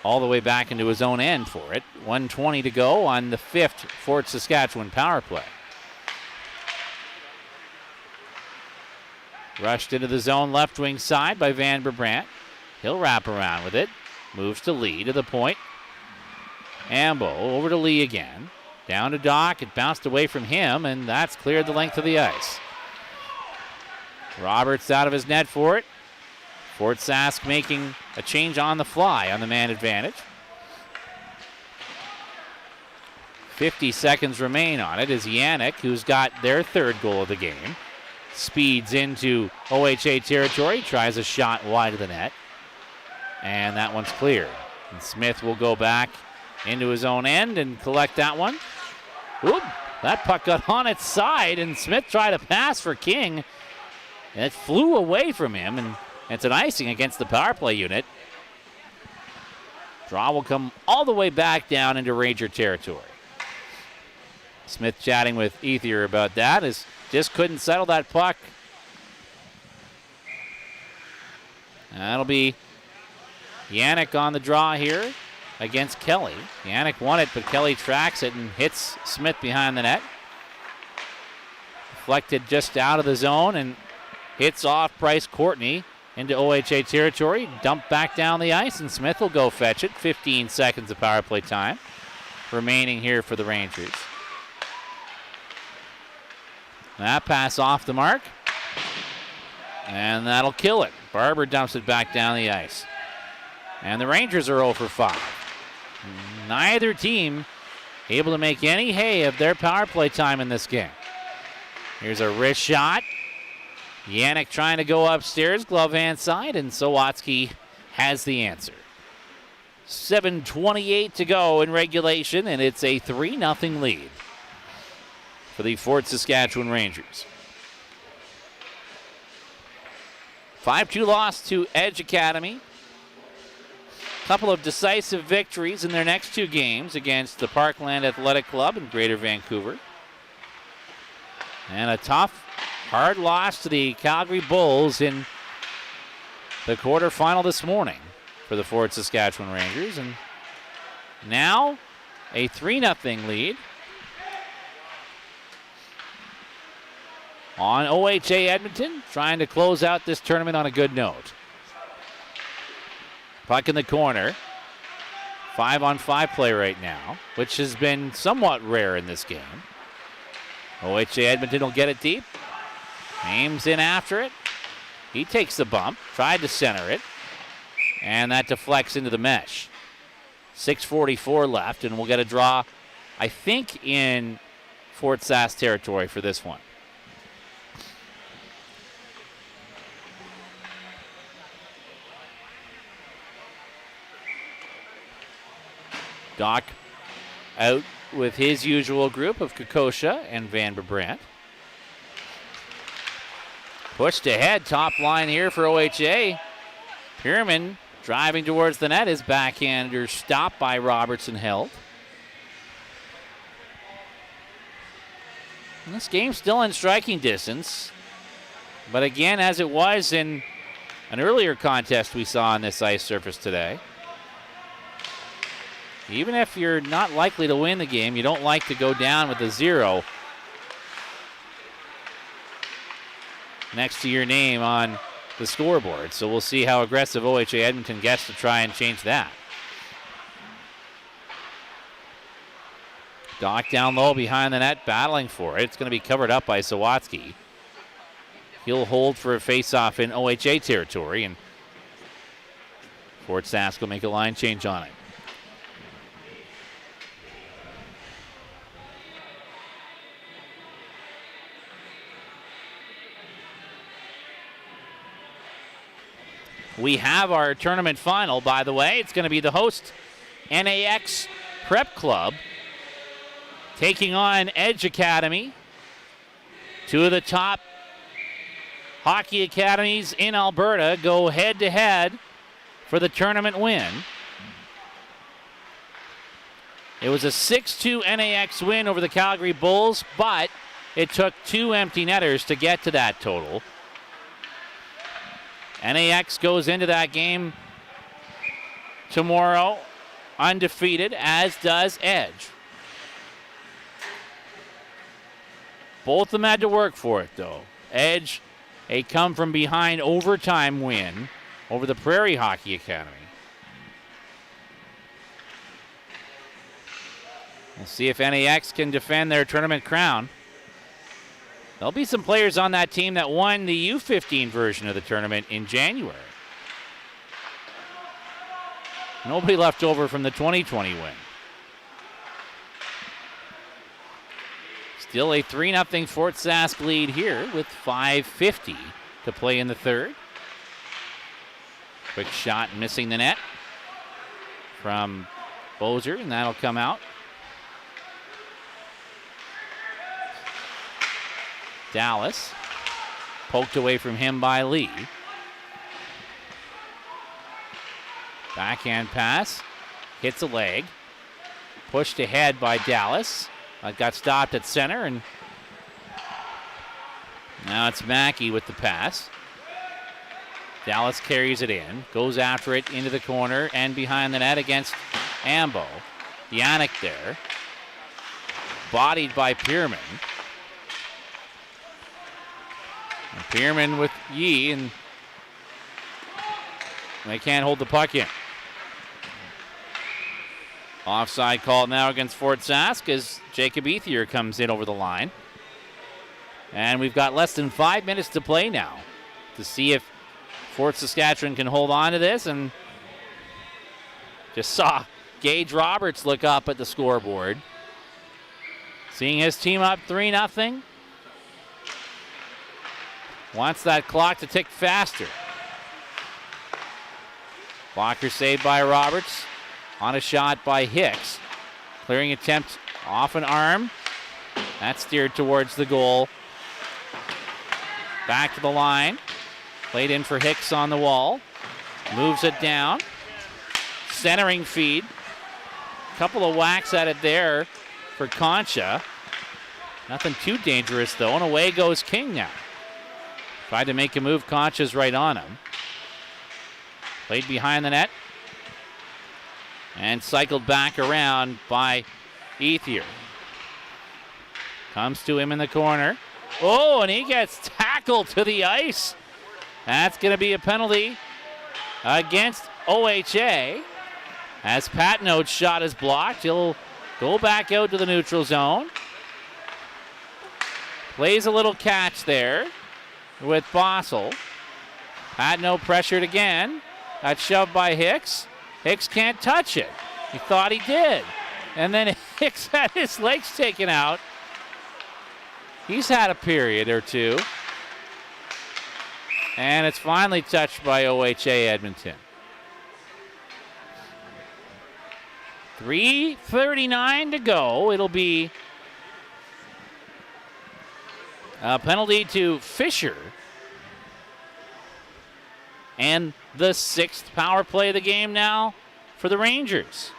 all the way back into his own end for it. 1:20 to go on the 5th Fort Saskatchewan power play. Rushed into the zone left wing side by Van Bebrant. He'll wrap around with it. Moves to Lee to the point. Ambo over to Lee again. Down to Doc. It bounced away from him, and that's cleared the length of the ice. Roberts out of his net for it. Fort Sask making a change on the fly on the man advantage. 50 seconds remain on it as Yannick, who's got their 3rd goal of the game, speeds into OHA territory, tries a shot wide of the net, and that one's cleared. And Smith will go back into his own end and collect that one. Oop, that puck got on its side, and Smith tried to pass for King. And it flew away from him, and it's an icing against the power play unit. Draw will come all the way back down into Ranger territory. Smith chatting with Ethier about that, as just couldn't settle that puck. That'll be Yannick on the draw here against Kelly. Yannick won it, but Kelly tracks it and hits Smith behind the net. Deflected just out of the zone and hits off Bryce Courtney into OHA territory. Dumped back down the ice, and Smith will go fetch it. 15 seconds of power play time remaining here for the Rangers. That pass off the mark. And that'll kill it. Barber dumps it back down the ice. And the Rangers are 0 for 5. Neither team able to make any hay of their power play time in this game. Here's a wrist shot. Yannick trying to go upstairs, glove hand side, and Sawatsky has the answer. 7:28 to go in regulation, and it's a 3-0 lead for the Fort Saskatchewan Rangers. 5-2 loss to Edge Academy. Couple of decisive victories in their next 2 games against the Parkland Athletic Club in Greater Vancouver. And a tough, hard loss to the Calgary Bulls in the quarterfinal this morning for the Fort Saskatchewan Rangers. And now a 3-0 lead on OHA Edmonton, trying to close out this tournament on a good note. Puck in the corner. 5-on-5 play right now, which has been somewhat rare in this game. OHA Edmonton will get it deep. Ames in after it. He takes the bump, tried to center it, and that deflects into the mesh. 6:44 left, and we'll get a draw, I think, in Fort Sask territory for this one. Doc out with his usual group of Kokosha and Van Berbrandt. Pushed ahead, top line here for OHA. Pierman driving towards the net. His backhander stopped by Robertson held. And this game's still in striking distance. But again, as it was in an earlier contest we saw on this ice surface today, even if you're not likely to win the game, you don't like to go down with a 0 next to your name on the scoreboard. So we'll see how aggressive OHA Edmonton gets to try and change that. Doc down low behind the net, battling for it. It's going to be covered up by Sawatsky. He'll hold for a face-off in OHA territory, and Fort Sask will make a line change on it. We have our tournament final, by the way. It's going to be the host NAX Prep Club taking on Edge Academy. 2 of the top hockey academies in Alberta go head-to-head for the tournament win. It was a 6-2 NAX win over the Calgary Bulls, but it took 2 empty netters to get to that total. NAX goes into that game tomorrow undefeated, as does Edge. Both of them had to work for it, though. Edge, a come-from-behind overtime win over the Prairie Hockey Academy. We'll see if NAX can defend their tournament crown. There'll be some players on that team that won the U17 version of the tournament in January. Nobody left over from the 2020 win. Still a 3-0 Fort Sask lead here with 5:50 to play in the third. Quick shot missing the net from Bozer, and that'll come out. Dallas, poked away from him by Lee. Backhand pass, hits a leg. Pushed ahead by Dallas. Got stopped at center, and now it's Mackey with the pass. Dallas carries it in, goes after it into the corner and behind the net against Ambo. Yannick there, bodied by Pierman. And Pierman with Yee, and they can't hold the puck in. Offside call now against Fort Sask as Jacob Ethier comes in over the line. And we've got less than 5 minutes to play now to see if Fort Saskatchewan can hold on to this, and just saw Gage Roberts look up at the scoreboard. Seeing his team up 3-0. Wants that clock to tick faster. Blocker saved by Roberts. On a shot by Hicks. Clearing attempt off an arm. That's steered towards the goal. Back to the line. Played in for Hicks on the wall. Moves it down. Centering feed. Couple of whacks at it there for Concha. Nothing too dangerous though, and away goes King now. Tried to make a move, Concha's right on him. Played behind the net. And cycled back around by Ethier. Comes to him in the corner. Oh, and he gets tackled to the ice. That's going to be a penalty against OHA. As Patnode's shot is blocked, he'll go back out to the neutral zone. Plays a little catch there with Bossel. Patnode pressured again. Got shoved by Hicks. Hicks can't touch it. He thought he did. And then Hicks had his legs taken out. He's had a period or two. And it's finally touched by OHA Edmonton. 3:39 to go. It'll be a penalty to Fisher. And the 6th power play of the game now for the Rangers.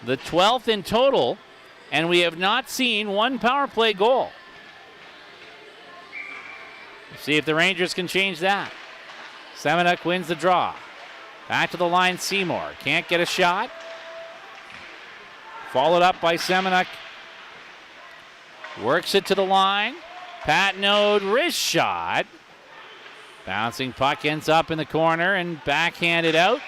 The 12th in total, and we have not seen one power play goal. Let's see if the Rangers can change that. Semenuk wins the draw. Back to the line, Seymour. Can't get a shot. Followed up by Semenuk. Works it to the line. Patnode, wrist shot. Bouncing puck ends up in the corner and backhanded out.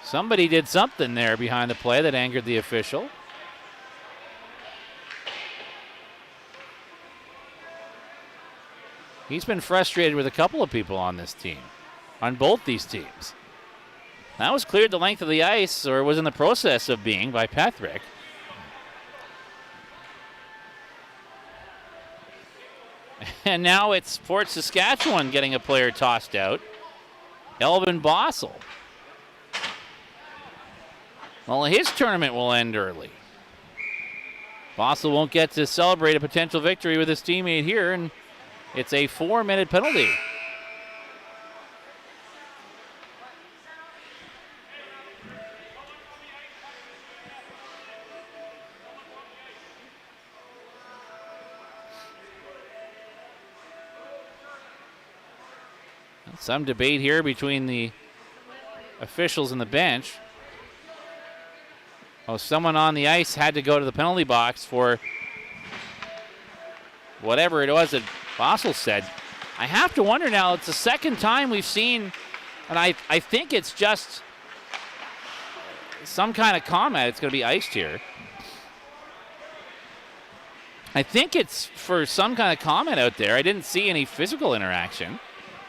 Somebody did something there behind the play that angered the official. He's been frustrated with a couple of people on this team, on both these teams. That was cleared the length of the ice, or was in the process of being, by Pethrick. And now it's Fort Saskatchewan getting a player tossed out. Elvin Bossel. Well, his tournament will end early. Bossel won't get to celebrate a potential victory with his teammate here, and it's a 4-minute penalty. Some debate here between the officials and the bench. Oh, someone on the ice had to go to the penalty box for whatever it was that Bossel said. I have to wonder now, it's the second time we've seen, and I think it's just some kind of comment. It's going to be iced here. I think it's for some kind of comment out there. I didn't see any physical interaction.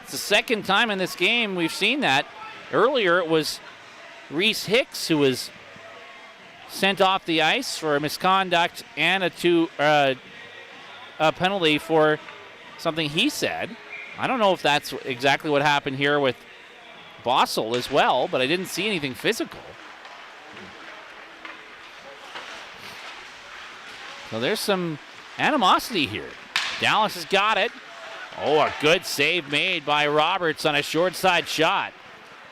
It's the second time in this game we've seen that. Earlier it was Reese Hicks who was sent off the ice for misconduct and a penalty for something he said. I don't know if that's exactly what happened here with Bossel as well, but I didn't see anything physical. So there's some animosity here. Dallas has got it. Oh, a good save made by Roberts on a short side shot.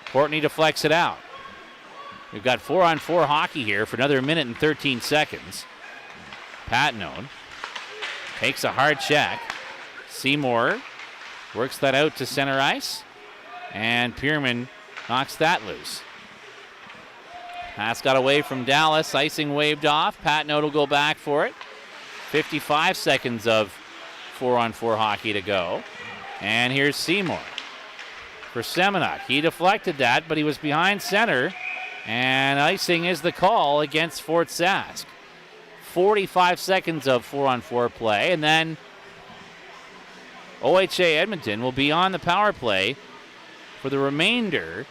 Courtney deflects it out. We've got 4-on-4 hockey here for another minute and 13 seconds. Patnode takes a hard check. Seymour works that out to center ice. And Pierman knocks that loose. Pass got away from Dallas. Icing waved off. Patnode will go back for it. 55 seconds of 4-on-4 hockey to go. And here's Seymour for Semenuk. He deflected that, but he was behind center. And icing is the call against Fort Sask. 45 seconds of 4-on-4 play, and then OHA Edmonton will be on the power play for the remainder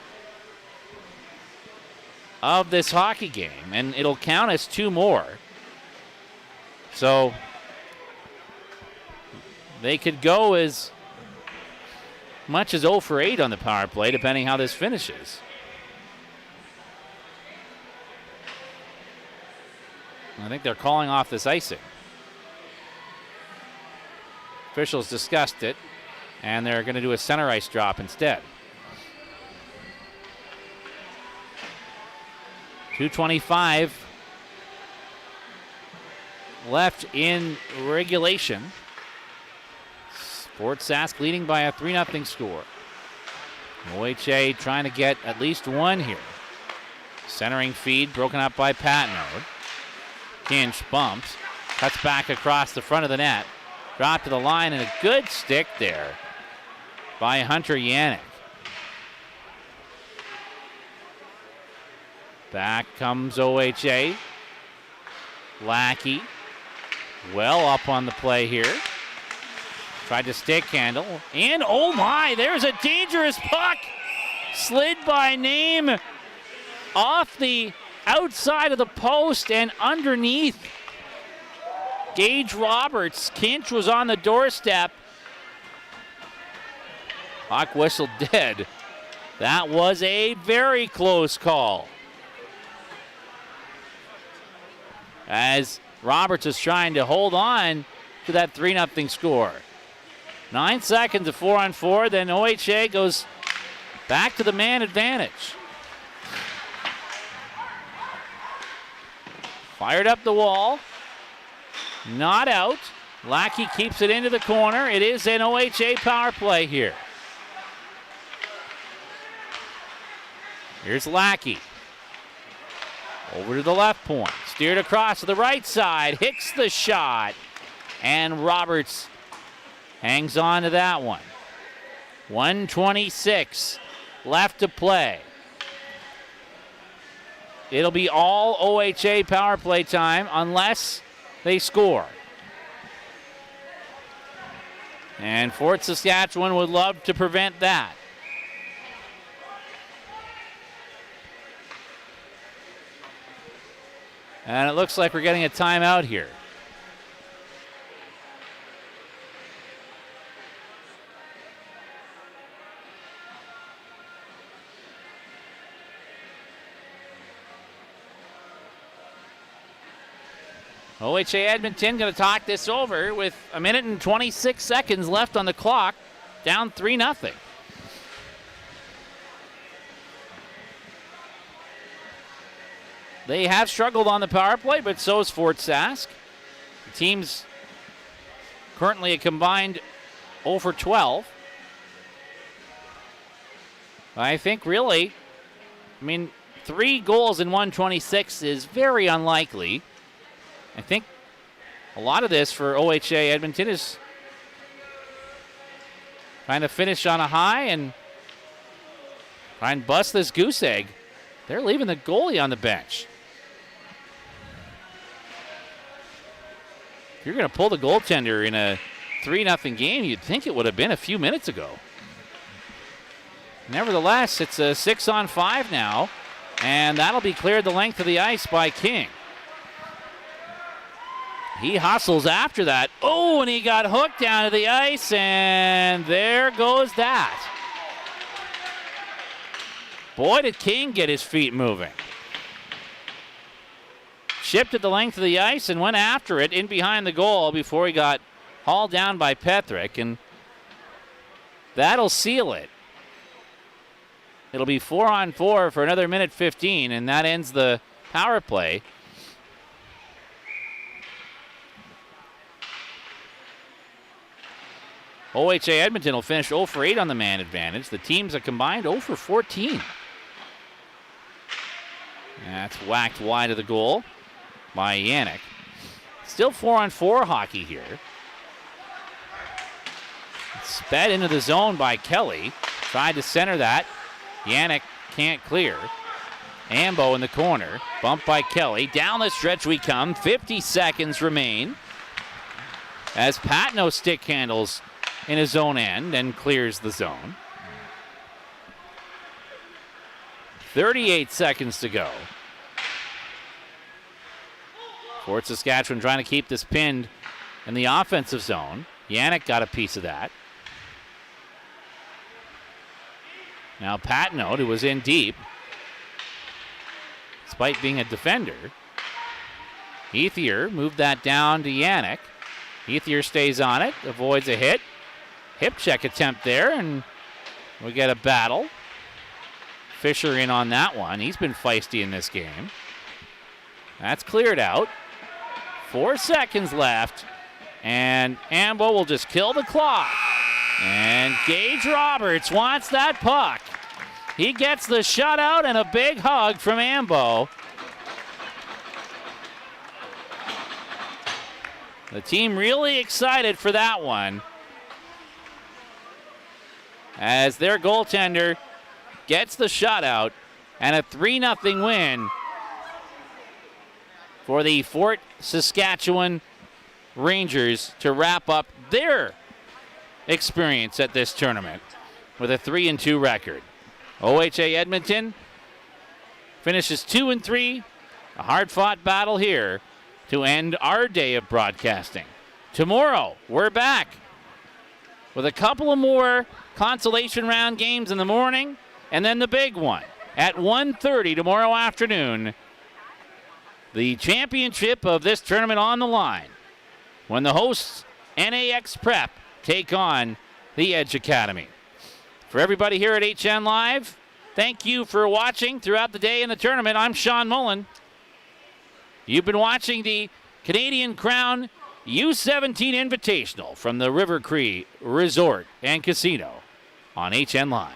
of this hockey game, and it'll count as 2 more. So they could go as much as 0 for 8 on the power play, depending how this finishes. I think they're calling off this icing. Officials discussed it, and they're going to do a center ice drop instead. 2:25 left in regulation. Fort Sask leading by a 3-0 score. OHA trying to get at least 1 here. Centering feed broken up by Patnode. Kinch bumps, cuts back across the front of the net. Drop to the line, and a good stick there by Hunter Yannick. Back comes OHA. Lackey, well up on the play here. Tried to stick handle, and oh my, there's a dangerous puck. Slid by name off the outside of the post and underneath Gage Roberts. Kinch was on the doorstep. Puck whistled dead. That was a very close call, as Roberts is trying to hold on to that 3-0 score. 9 seconds of 4-on-4, then OHA goes back to the man advantage. Fired up the wall, not out. Lackey keeps it into the corner. It is an OHA power play here. Here's Lackey. Over to the left point. Steered across to the right side. Hicks the shot. And Roberts hangs on to that one. 1:26 left to play. It'll be all OHA power play time unless they score. And Fort Saskatchewan would love to prevent that. And it looks like we're getting a timeout here. OHA Edmonton going to talk this over with 1 minute and 26 seconds left on the clock, down 3-0. They have struggled on the power play, but so is Fort Sask. The team's currently a combined 0 for 12. I think really, 3 goals in 1:26 is very unlikely. I think a lot of this for OHA Edmonton is trying to finish on a high and try and bust this goose egg. They're leaving the goalie on the bench. If you're going to pull the goaltender in a 3-0 game, you'd think it would have been a few minutes ago. Nevertheless, it's a 6-on-5 now, and that'll be cleared the length of the ice by King. He hustles after that. Oh, and he got hooked down to the ice, and there goes that. Boy, did King get his feet moving. Shipped it the length of the ice and went after it in behind the goal before he got hauled down by Petrick, and that'll seal it. It'll be 4-on-4 for another 1:15, and that ends the power play. OHA Edmonton will finish 0 for 8 on the man advantage. The teams are combined 0 for 14. That's whacked wide of the goal by Yannick. Still 4-on-4 hockey here. Sped into the zone by Kelly. Tried to center that. Yannick can't clear. Ambo in the corner. Bumped by Kelly. Down the stretch we come. 50 seconds remain as Patno stick handles in his own end and clears the zone. 38 seconds to go. Fort Saskatchewan trying to keep this pinned in the offensive zone. Yannick got a piece of that. Now Patno, who was in deep, despite being a defender. Ethier moved that down to Yannick. Ethier stays on it, avoids a hit. Hip check attempt there, and we get a battle. Fisher in on that one. He's been feisty in this game. That's cleared out. 4 seconds left, and Ambo will just kill the clock. And Gage Roberts wants that puck. He gets the shutout and a big hug from Ambo. The team really excited for that one, as their goaltender gets the shutout and a 3-0 win for the Fort Saskatchewan Rangers to wrap up their experience at this tournament with a 3-2 record. OHA Edmonton finishes 2-3. A hard-fought battle here to end our day of broadcasting. Tomorrow, we're back with a couple of more consolation round games in the morning, and then the big one at 1:30 tomorrow afternoon. The championship of this tournament on the line when the hosts, NAX Prep, take on the Edge Academy. For everybody here at HN Live, thank you for watching throughout the day in the tournament. I'm Sean Mullen. You've been watching the Canadian Crown U17 Invitational from the River Cree Resort and Casino on HN Live.